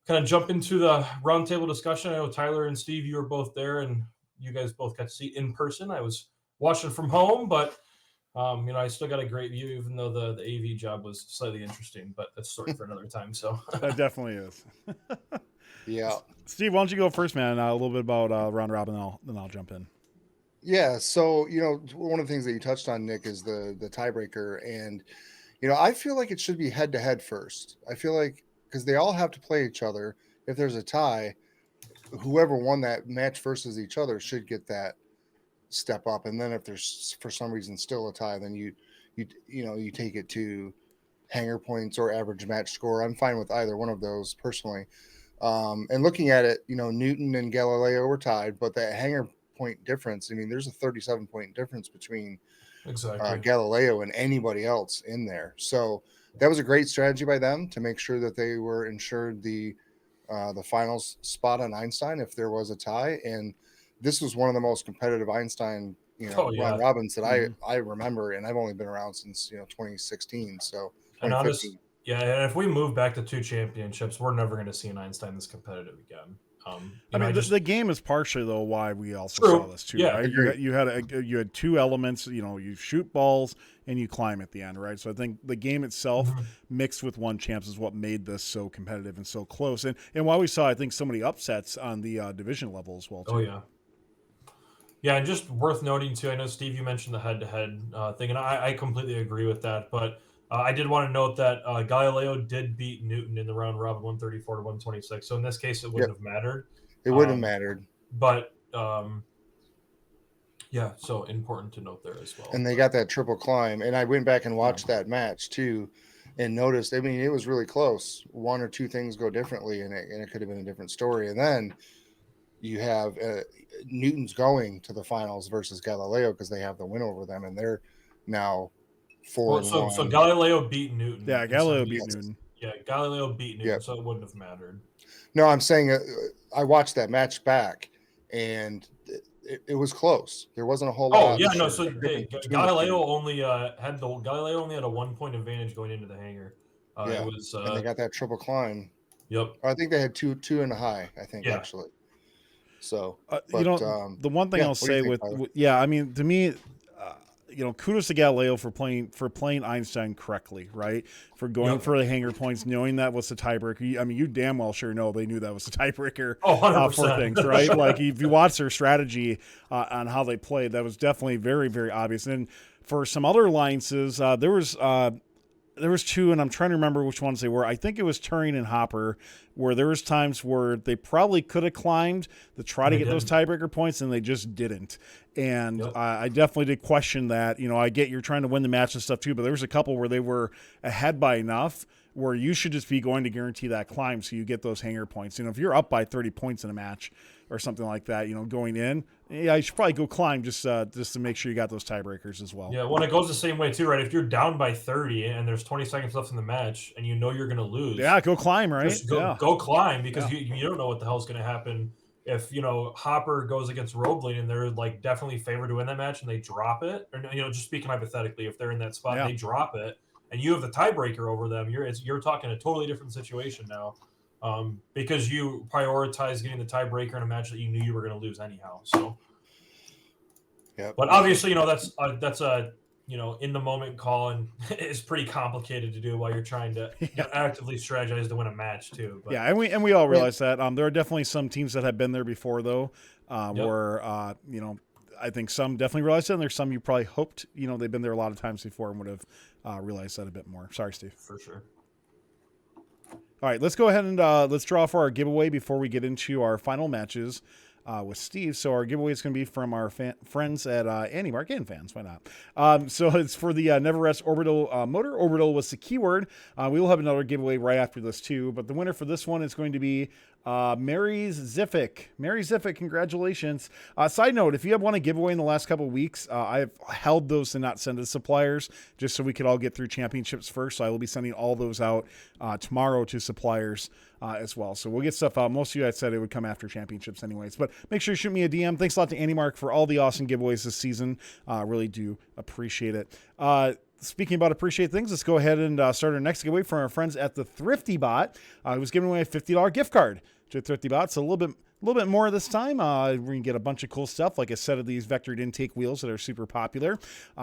S9: kind of jump into the roundtable discussion. I know Tyler and Steve, you were both there, and you guys both got to see in person. I was watching from home, but I still got a great view, even though the AV job was slightly interesting. But that's a story for another time. So
S2: that definitely is.
S1: Yeah.
S2: Steve, why don't you go first, man? A little bit about round robin, then I'll jump in.
S1: Yeah. So, one of the things that you touched on, Nick, is the tiebreaker. And, I feel like it should be head to head first. I feel like because they all have to play each other. If there's a tie, whoever won that match versus each other should get that step up. And then if there's for some reason still a tie, then you take it to hanger points or average match score. I'm fine with either one of those personally. And looking at it, Newton and Galileo were tied, but that hanger point difference, I mean, there's a 37-point difference between
S9: Exactly.
S1: Galileo and anybody else in there. So that was a great strategy by them to make sure that they were ensured the finals spot on Einstein if there was a tie. And this was one of the most competitive Einstein, round robins that I remember, and I've only been around since 2016, so 2015.
S9: And if we move back to 2 championships, we're never going to see an Einstein this competitive again.
S2: The game is partially though why we also saw this too, right? You had 2 elements. You shoot balls and you climb at the end, right? So I think the game itself mixed with 1 champs is what made this so competitive and so close. And why we saw, I think, so many upsets on the division level as well too.
S9: Oh yeah. Yeah, and just worth noting too, I know, Steve, you mentioned the head-to-head thing, and I completely agree with that. But I did want to note that Galileo did beat Newton in the round robin 134 to 126. So in this case, it wouldn't have mattered.
S1: It wouldn't have mattered.
S9: But so important to note there as well.
S1: And they got that triple climb. And I went back and watched that match too and noticed, I mean, it was really close. 1 or 2 things go differently, and it could have been a different story. And then you have Newton's going to the finals versus Galileo because they have the win over them, and they're now 4-1.
S9: So Galileo beat Newton.
S2: Yeah, Galileo beat Newton.
S9: Yeah, Galileo beat Newton, so it wouldn't have mattered.
S1: No, I'm saying I watched that match back, and it was close. There wasn't a whole lot.
S9: Oh yeah, no. So Galileo only had a 1-point advantage going into the hanger. It was,
S1: and they got that triple climb.
S9: Yep.
S1: I think they had two in the high. I think actually. So,
S2: the one thing I'll say I mean, to me, kudos to Galileo for playing Einstein correctly, right? For going for the hanger points, knowing that was the tiebreaker. I mean, you damn well sure know they knew that was the tiebreaker.
S9: 100%.
S2: For things, right? Like if you watch their strategy on how they played, that was definitely very, very obvious. And for some other alliances, there was 2, and I'm trying to remember which ones they were. I think it was Turing and Hopper, where there was times where they probably could have climbed to try to get those tiebreaker points, and they just didn't. And I definitely did question that. I get you're trying to win the match and stuff too, but there was a couple where they were ahead by enough where you should just be going to guarantee that climb so you get those hanger points. If you're up by 30 points in a match or something like that, going in, you should probably go climb just to make sure you got those tiebreakers as well.
S9: Yeah, it goes the same way too, right? If you're down by 30 and there's 20 seconds left in the match and you're going to lose.
S2: Yeah, go climb, right?
S9: Just go climb, because you don't know what the hell's going to happen. If, Hopper goes against Roebling and they're like definitely favored to win that match and they drop it, or, just speaking hypothetically, if they're in that spot and they drop it and you have the tiebreaker over them, you're talking a totally different situation now. Because you prioritize getting the tiebreaker in a match that you knew you were going to lose anyhow. So, but obviously, that's a in the moment call, and it's pretty complicated to do while you're trying to actively strategize to win a match too. But,
S2: and we all realize that. There are definitely some teams that have been there before, though, where I think some definitely realized it, and there's some you probably hoped they've been there a lot of times before and would have realized that a bit more. Sorry, Steve.
S9: For sure.
S2: All right, let's go ahead and let's draw for our giveaway before we get into our final matches with Steve. So our giveaway is going to be from our friends at Andy Mark and fans. Why not? So it's for the Never Rest Orbital motor. Orbital was the keyword. We will have another giveaway right after this too. But the winner for this one is going to be Mary Ziffick. Mary Ziffick, congratulations. Side note, if you have won a giveaway in the last couple of weeks, I've held those to not send to suppliers just so we could all get through championships first. So I will be sending all those out tomorrow to suppliers as well. So we'll get stuff out. Most of you had said it would come after championships anyways, but make sure you shoot me a DM. Thanks a lot to Andy Mark for all the awesome giveaways this season. Really do appreciate it. Speaking about appreciate things, let's go ahead and start our next giveaway from our friends at the Thrifty Bot. Who's giving away a $50 gift card to Thrifty Bot. So a little bit more this time. We're going to get a bunch of cool stuff, like a set of these vectored intake wheels that are super popular.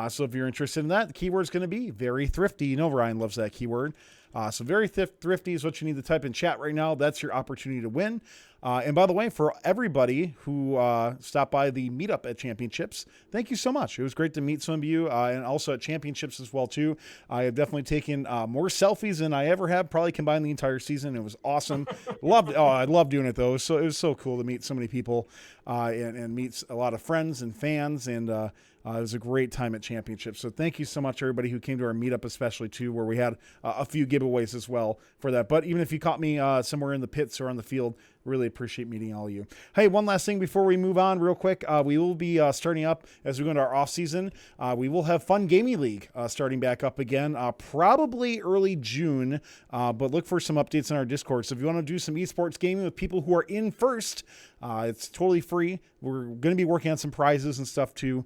S2: So if you're interested in that, the keyword is going to be very thrifty. Ryan loves that keyword. So very thrifty is what you need to type in chat right now. That's your opportunity to win. And by the way, for everybody who stopped by the meetup at Championships, thank you so much. It was great to meet some of you, and also at Championships as well too. I have definitely taken more selfies than I ever have, probably combined the entire season. It was awesome. I love doing it though. So it was so cool to meet so many people and meet a lot of friends and fans, and it was a great time at Championships. So thank you so much, everybody who came to our meetup, especially too, where we had a few giveaways as well for that. But even if you caught me somewhere in the pits or on the field, really appreciate meeting all of you. Hey, one last thing before we move on real quick. We will be starting up as we go into our off season. We will have Fun Gaming League starting back up again, probably early June, but look for some updates on our Discord. So if you want to do some esports gaming with people who are in first, it's totally free. We're going to be working on some prizes and stuff too.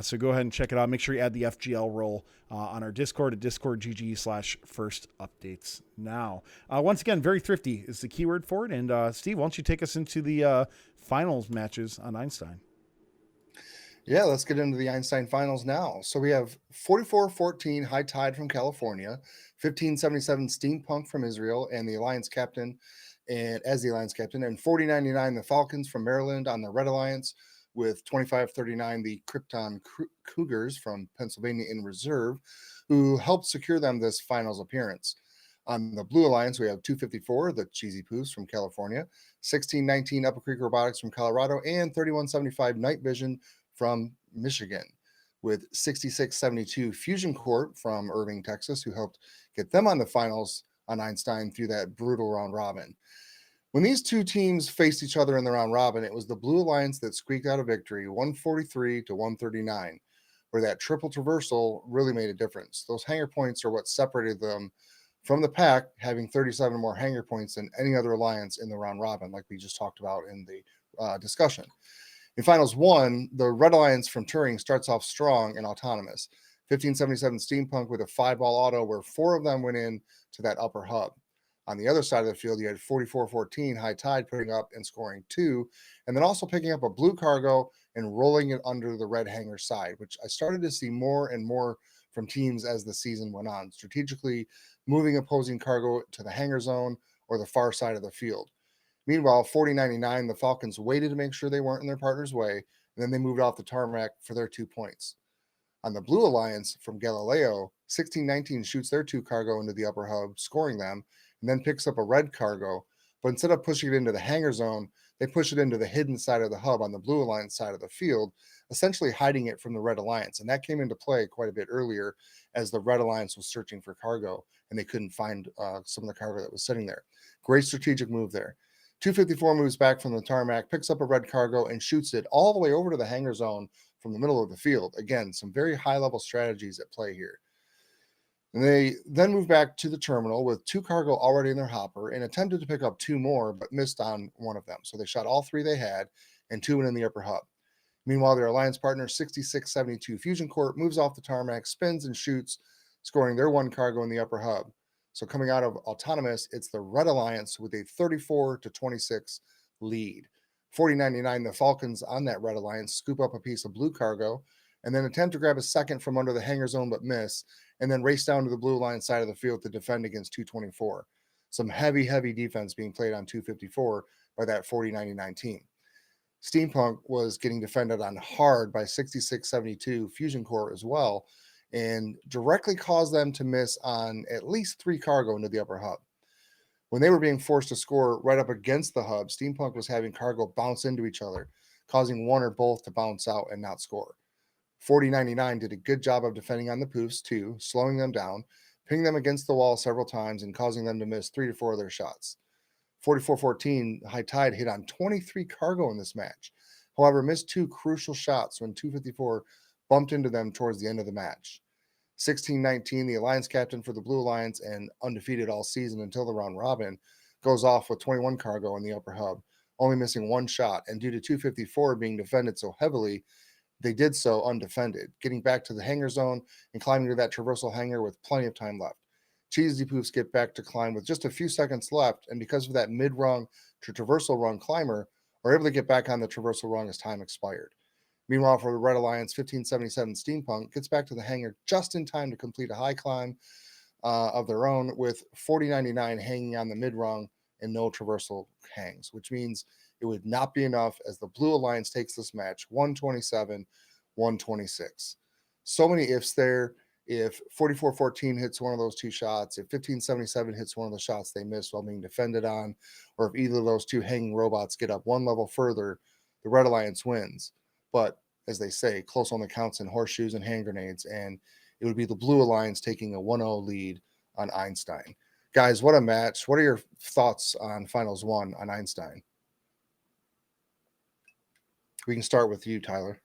S2: So go ahead and check it out. Make sure you add the FGL role on our Discord at discord.gg/first updates now. Once again, very thrifty is the keyword for it. And Steve, why don't you take us into the finals matches on Einstein?
S1: Yeah, let's get into the Einstein finals now. So we have 44-14 High Tide from California, 1577 Steampunk from Israel, and the Alliance captain, and 4099 the Falcons from Maryland on the Red Alliance, with 2539 the Krypton Cougars from Pennsylvania in reserve, who helped secure them this finals appearance. On the Blue Alliance, we have 254 the Cheesy Poofs from California, 1619 Upper Creek Robotics from Colorado, and 3175 Night Vision from Michigan, with 6672 Fusion Corp from Irving, Texas, who helped get them on the finals on Einstein through that brutal round robin. When these two teams faced each other in the round robin, it was the Blue Alliance that squeaked out a victory, 143-139, where that triple traversal really made a difference. Those hanger points are what separated them from the pack, having 37 more hanger points than any other alliance in the round robin, like we just talked about in the discussion. In Finals 1, the Red Alliance from Turing starts off strong and autonomous. 1577 Steampunk with a 5-ball auto where 4 of them went in to that upper hub. On the other side of the field, you had 44-14 High Tide putting up and scoring 2, and then also picking up a blue cargo and rolling it under the red hanger side, which I started to see more and more from teams as the season went on, strategically moving opposing cargo to the hanger zone or the far side of the field. Meanwhile, 4099, the Falcons waited to make sure they weren't in their partner's way, and then they moved off the tarmac for their 2 points. On the Blue Alliance from Galileo, 1619 shoots their 2 cargo into the upper hub, scoring them, and then picks up a red cargo. But instead of pushing it into the hangar zone, they push it into the hidden side of the hub on the Blue Alliance side of the field, essentially hiding it from the Red Alliance. And that came into play quite a bit earlier as the Red Alliance was searching for cargo, and they couldn't find some of the cargo that was sitting there. Great strategic move there. 254 moves back from the tarmac, picks up a red cargo, and shoots it all the way over to the hangar zone from the middle of the field. Again, some very high-level strategies at play here. And they then moved back to the terminal with 2 cargo already in their hopper and attempted to pick up 2 more, but missed on one of them. So they shot all 3 they had, and 2 went in the upper hub. Meanwhile, their alliance partner, 6672 Fusion Corp, moves off the tarmac, spins, and shoots, scoring their 1 cargo in the upper hub. So coming out of autonomous, it's the Red Alliance with a 34-26 lead. 4099, the Falcons on that Red Alliance scoop up a piece of blue cargo and then attempt to grab a second from under the hangar zone but miss, and then race down to the Blue Alliance side of the field to defend against 224. Some heavy defense being played on 254 by that 4099 team. Steampunk was getting defended on hard by 6672 Fusion Corps as well, and directly caused them to miss on at least 3 cargo into the upper hub. When they were being forced to score right up against the hub, Steampunk was having cargo bounce into each other, causing one or both to bounce out and not score. 4099 did a good job of defending on the poofs too, slowing them down, pinging them against the wall several times and causing them to miss 3 to 4 of their shots. 44-14, High Tide hit on 23 cargo in this match. However, missed 2 crucial shots when 254 bumped into them towards the end of the match. 1619, the Alliance captain for the Blue Alliance and undefeated all season until the round robin, goes off with 21 cargo in the upper hub, only missing 1 shot, and due to 254 being defended so heavily, they did so undefended, getting back to the hangar zone and climbing to that traversal hangar with plenty of time left. Cheesy Poofs get back to climb with just a few seconds left, and because of that mid-rung to traversal rung climber, are able to get back on the traversal rung as time expired. Meanwhile, for the Red Alliance, 1577 Steampunk gets back to the hangar just in time to complete a high climb of their own, with 4099 hanging on the mid rung and no traversal hangs, which means it would not be enough as the Blue Alliance takes this match 127, 126. So many ifs there. If 4414 hits one of those two shots, if 1577 hits one of the shots they missed while being defended on, or if either of those two hanging robots get up one level further, the Red Alliance wins. But as they say, close on the counts in horseshoes and hand grenades, and it would be the Blue Alliance taking a 1-0 lead on Einstein. Guys, what a match. What are your thoughts on Finals 1 on Einstein? We can start with you, Tyler.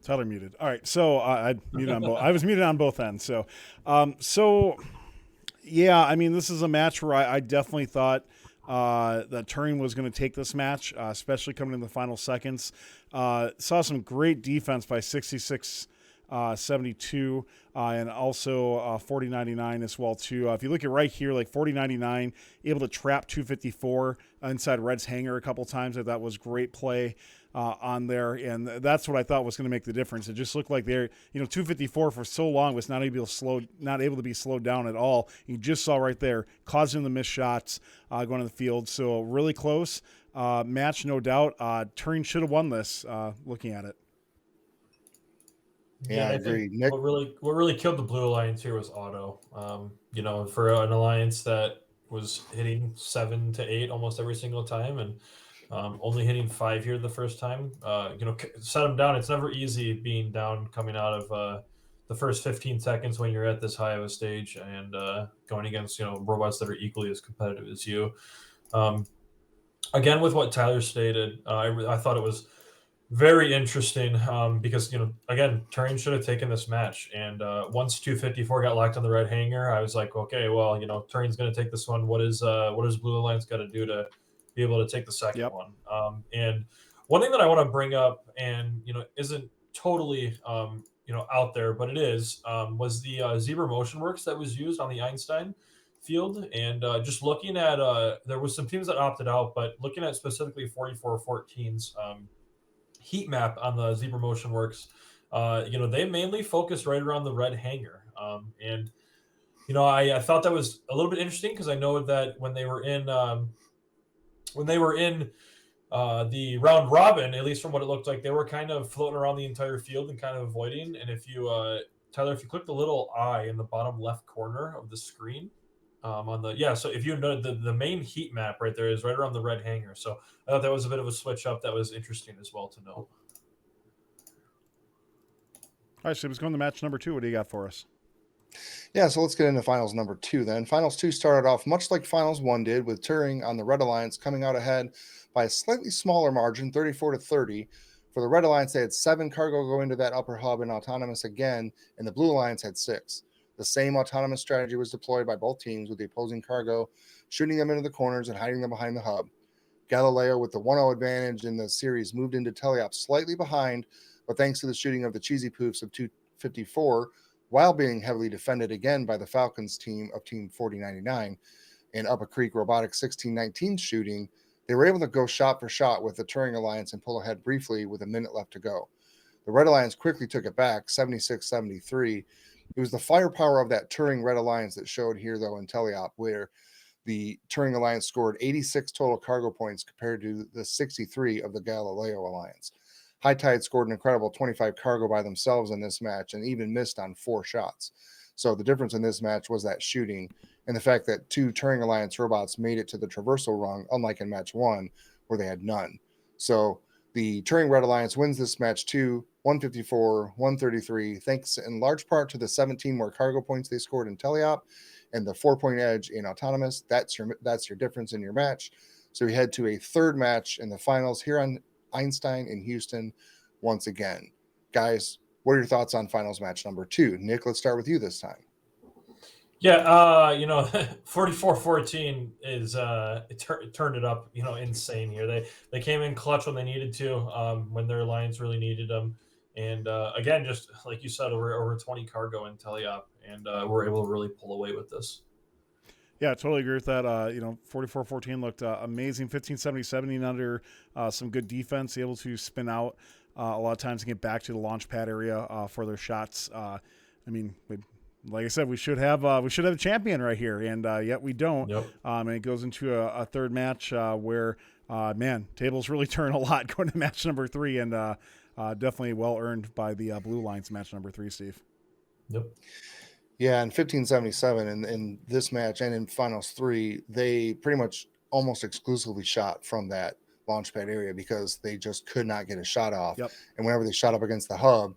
S2: Tyler muted. All right, so I muted on both. I was muted on both ends. So, yeah, I mean, this is a match where I definitely thought that Turing was going to take this match, especially coming in the final seconds. Saw some great defense by 66-72 and also 4099 as well too. If you look at right here, like 4099 able to trap 254 inside Red's hangar a couple times. That was great play on there, and that's what I thought was going to make the difference. It just looked like they're, 254 for so long was not able to be slowed down at all. You just saw right there, causing the missed shots going to the field. So really close match, no doubt. Turing should have won this. Looking at it.
S1: Yeah, I agree. Nick?
S9: What really killed the Blue Alliance here was auto. For an alliance that was hitting 7 to 8 almost every single time, and only hitting 5 here the first time. Set them down. It's never easy being down coming out of the first 15 seconds when you're at this high of a stage and going against robots that are equally as competitive as you. Again, with what Tyler stated, I thought it was very interesting because, again, Turing should have taken this match. And once 254 got locked on the red hanger, I was like, okay, well, Turing's going to take this one. What is Blue Alliance got to do to be able to take the second one? And one thing that I want to bring up and, isn't totally, out there, but it is, was the Zebra Motion Works that was used on the Einstein field. And just looking at, there was some teams that opted out, but looking at specifically 4414's heat map on the Zebra Motion Works, they mainly focused right around the red hanger. And I thought that was a little bit interesting because I know that when they were in the round robin, at least from what it looked like, they were kind of floating around the entire field and kind of avoiding. And if you, Tyler, if you click the little eye in the bottom left corner of the screen, so if you know the main heat map right there is right around the red hanger. So I thought that was a bit of a switch up that was interesting as well to know.
S2: All right, so let's go into match number 2. What do you got for us?
S1: Yeah, so let's get into finals number 2 then. Finals 2 started off much like finals 1 did, with Turing on the Red Alliance coming out ahead by a slightly smaller margin, 34-30. For the Red Alliance, they had 7 cargo go into that upper hub and autonomous again, and the Blue Alliance had 6. The same autonomous strategy was deployed by both teams, with the opposing cargo shooting them into the corners and hiding them behind the hub. Galileo, with the 1-0 advantage in the series, moved into teleop slightly behind, but thanks to the shooting of the cheesy poofs of 254, while being heavily defended again by the Falcons team of Team 4099 and Upper Creek Robotics 1619 shooting, they were able to go shot for shot with the Turing Alliance and pull ahead briefly with a minute left to go. The Red Alliance quickly took it back, 76-73. It was the firepower of that Turing Red Alliance that showed here, though, in teleop, where the Turing Alliance scored 86 total cargo points compared to the 63 of the Galileo Alliance. High Tide scored an incredible 25 cargo by themselves in this match and even missed on 4 shots. So the difference in this match was that shooting and the fact that 2 Turing Alliance robots made it to the traversal rung, unlike in match 1 where they had none. So the Turing Red Alliance wins this match 2, 154-133, thanks in large part to the 17 more cargo points they scored in teleop and the 4-point edge in autonomous. That's your difference in your match. So we head to a third match in the finals here on Einstein in Houston once again. Guys, what are your thoughts on finals match number 2? Nick, let's start with you this time.
S9: Yeah, 44-14 is it turned it up, insane here. They came in clutch when they needed to, when their alliance really needed them. And again, just like you said, over 20 cargo in teleop, and we're able to really pull away with this.
S2: Yeah, I totally agree with that. 44-14 looked amazing. 15-77 under some good defense, able to spin out a lot of times and get back to the launch pad area for their shots. like I said, we should have a champion right here, and yet we don't.
S9: Yep.
S2: And it goes into a third match where, tables really turn a lot going to match number 3, and definitely well earned by the Blue Lions match number 3, Steve.
S9: Yep.
S1: Yeah, in 1577, in this match and in finals 3, they pretty much almost exclusively shot from that launch pad area because they just could not get a shot off.
S2: Yep.
S1: And whenever they shot up against the hub,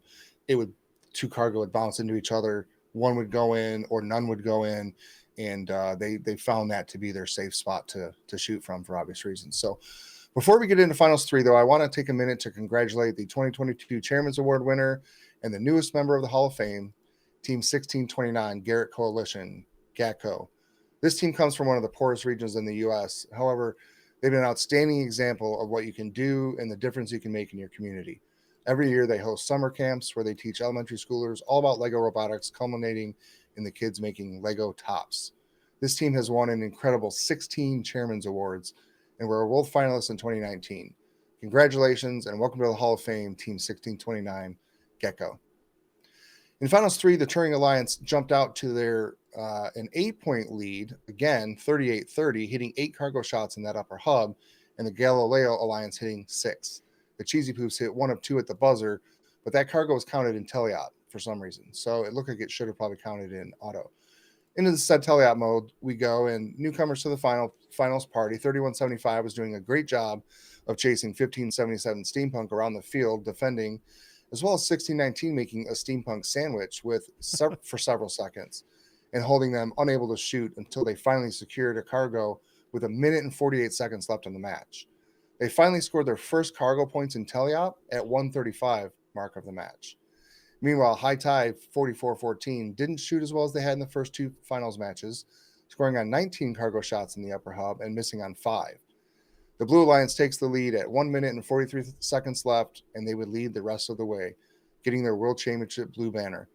S1: two cargo would bounce into each other. One would go in or none would go in. And they found that to be their safe spot to shoot from for obvious reasons. So before we get into finals 3, though, I want to take a minute to congratulate the 2022 Chairman's Award winner and the newest member of the Hall of Fame, Team 1629 Garrett Coalition, GATCO. This team comes from one of the poorest regions in the U.S. However, they've been an outstanding example of what you can do and the difference you can make in your community. Every year, they host summer camps where they teach elementary schoolers all about Lego robotics, culminating in the kids making Lego tops. This team has won an incredible 16 Chairman's Awards and were a world finalist in 2019. Congratulations and welcome to the Hall of Fame, Team 1629 GECKO. In finals 3, the Turing Alliance jumped out to their an 8-point lead, again 38-30, hitting 8 cargo shots in that upper hub, and the Galileo Alliance hitting 6. The Cheesy Poops hit 1 of 2 at the buzzer, but that cargo was counted in teleop for some reason, so it looked like it should have probably counted in auto. Into the said teleop mode we go, and newcomers to the finals party, 3175 was doing a great job of chasing 1577 Steampunk around the field, defending, as well as 1619 making a Steampunk sandwich for several seconds and holding them unable to shoot until they finally secured a cargo with 1 minute and 48 seconds left in the match. They finally scored their first cargo points in teleop at 135 mark of the match. Meanwhile, High Tide 44-14 didn't shoot as well as they had in the first 2 finals matches, scoring on 19 cargo shots in the upper hub and missing on 5. The Blue Alliance takes the lead at 1 minute and 43 seconds left, and they would lead the rest of the way, getting their World Championship blue banner.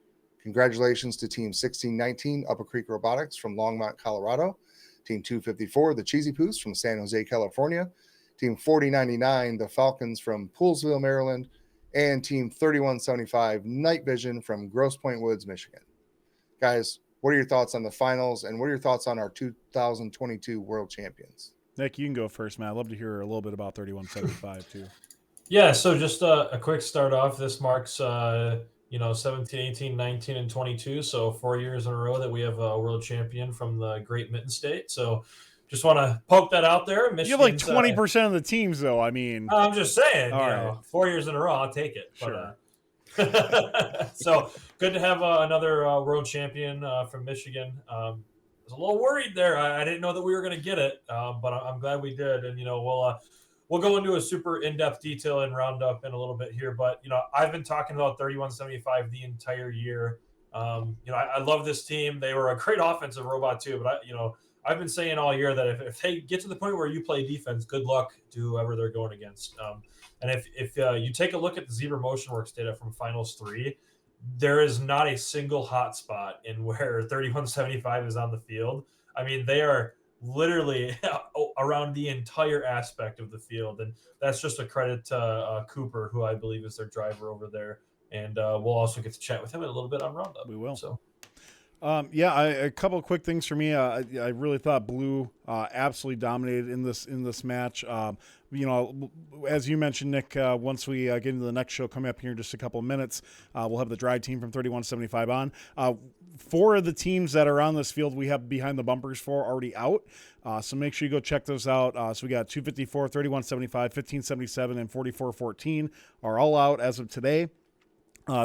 S1: Congratulations to Team 1619 Upper Creek Robotics from Longmont, Colorado, Team 254 the Cheesy Poos from San Jose, California, Team 4099 the Falcons from Poolsville, Maryland, and Team 3175 Night Vision from Grosse Pointe Woods, Michigan. Guys, what are your thoughts on the finals, and what are your thoughts on our 2022 world champions?
S2: Nick, you can go first, man. I'd love to hear a little bit about 3175 too.
S9: Yeah, so just a quick start off. This marks 17, 18, 19, and 22. So 4 years in a row that we have a world champion from the Great Mitten State. So just want to poke that out there.
S2: You have like 20% of the teams, though. I mean,
S9: I'm just saying,
S2: all right.
S9: 4 years in a row, I'll take it.
S2: Sure.
S9: But, so good to have another world champion from Michigan. I was a little worried there. I didn't know that we were going to get it, but I'm glad we did. And we'll go into a super in-depth detail and roundup in a little bit here. But I've been talking about 3175 the entire year. I love this team. They were a great offensive robot too. But I've been saying all year that if they get to the point where you play defense, good luck to whoever they're going against. And if you take a look at the Zebra MotionWorks data from Finals 3, there is not a single hot spot in where 3175 is on the field. I mean, they are literally around the entire aspect of the field. And that's just a credit to Cooper, who I believe is their driver over there. And we'll also get to chat with him in a little bit on Roundup.
S2: We will.
S9: So.
S2: A couple of quick things for me. I really thought Blue absolutely dominated in this match. As you mentioned, Nick, once we get into the next show coming up here in just a couple of minutes, we'll have the Dry team from 3175 on. 4 of the teams that are on this field we have behind the bumpers for already out. So make sure you go check those out. So we got 254, 3175, 1577, and 4414 are all out as of today.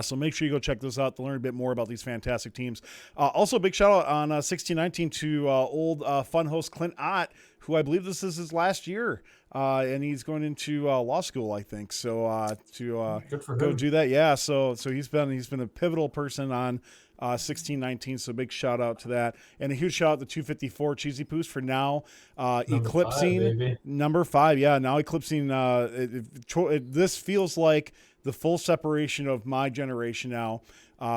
S2: So make sure you go check those out to learn a bit more about these fantastic teams. Also, a big shout out on 1619 to old fun host Clint Ott, who I believe this is his last year, and he's going into law school, I think. So to go do that, yeah. So he's been a pivotal person on 1619. So big shout out to that, and a huge shout out to 254 Cheesy Poos for now eclipsing number 5. Yeah, now eclipsing. This feels like the full separation of my generation now,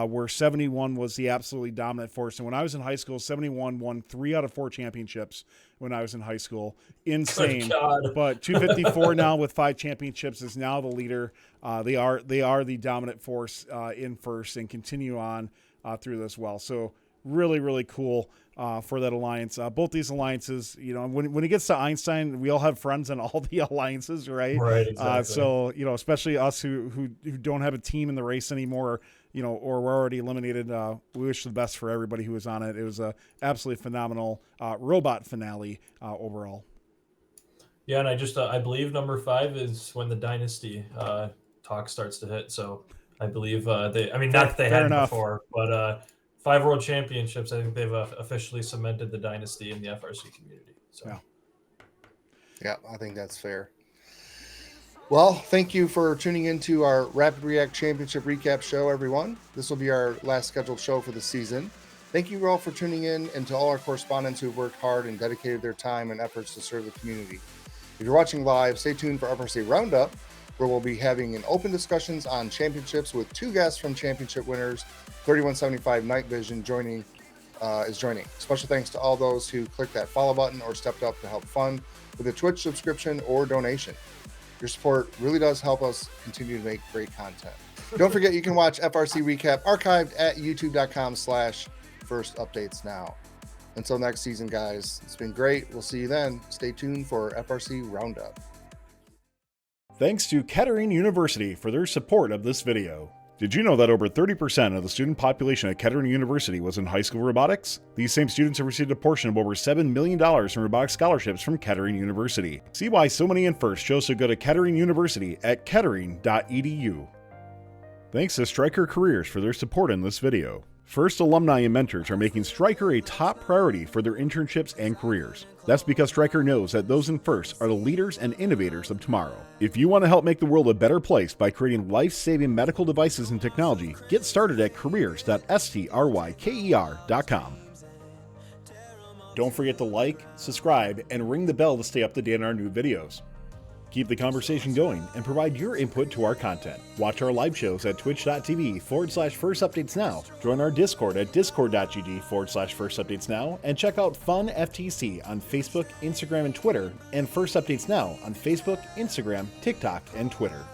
S2: where 71 was the absolutely dominant force. And when I was in high school, 71 won 3 out of 4 championships when I was in high school. Insane. But 254 now with 5 championships is now the leader. They are the dominant force in first and continue on through this well. So really, really cool for that alliance. Both these alliances, when it gets to Einstein, we all have friends in all the alliances, right?
S9: Right, exactly.
S2: So, especially us who don't have a team in the race anymore, or we're already eliminated, we wish the best for everybody who was on it. It was a absolutely phenomenal robot finale overall.
S9: Yeah, and I believe number 5 is when the Dynasty talk starts to hit. So I believe not that they hadn't before, but 5 World Championships, I think they've officially cemented the Dynasty in the FRC community. So
S1: Yeah, I think that's fair. Well, thank you for tuning into our Rapid React Championship Recap show, everyone. This will be our last scheduled show for the season. Thank you all for tuning in, and to all our correspondents who have worked hard and dedicated their time and efforts to serve the community. If you're watching live, stay tuned for FRC Roundup, where we'll be having an open discussions on championships with 2 guests from championship winners. 3175 Night Vision is joining. Special thanks to all those who clicked that follow button or stepped up to help fund with a Twitch subscription or donation. Your support really does help us continue to make great content. Don't forget, you can watch FRC Recap archived at youtube.com/first updates now. Until next season, guys, it's been great. We'll see you then. Stay tuned for FRC Roundup.
S2: Thanks to Kettering University for their support of this video. Did you know that over 30% of the student population at Kettering University was in high school robotics? These same students have received a portion of over $7 million from robotics scholarships from Kettering University. See why so many in FIRST chose to go to Kettering University at kettering.edu. Thanks to Stryker Careers for their support in this video. FIRST alumni and mentors are making Stryker a top priority for their internships and careers. That's because Stryker knows that those in FIRST are the leaders and innovators of tomorrow. If you want to help make the world a better place by creating life-saving medical devices and technology, get started at careers.stryker.com. Don't forget to like, subscribe, and ring the bell to stay up to date on our new videos. Keep the conversation going and provide your input to our content. Watch our live shows at twitch.tv/firstupdatesnow. Join our Discord at discord.gg/firstupdatesnow, and check out Fun FTC on Facebook, Instagram, and Twitter, and First Updates Now on Facebook, Instagram, TikTok, and Twitter.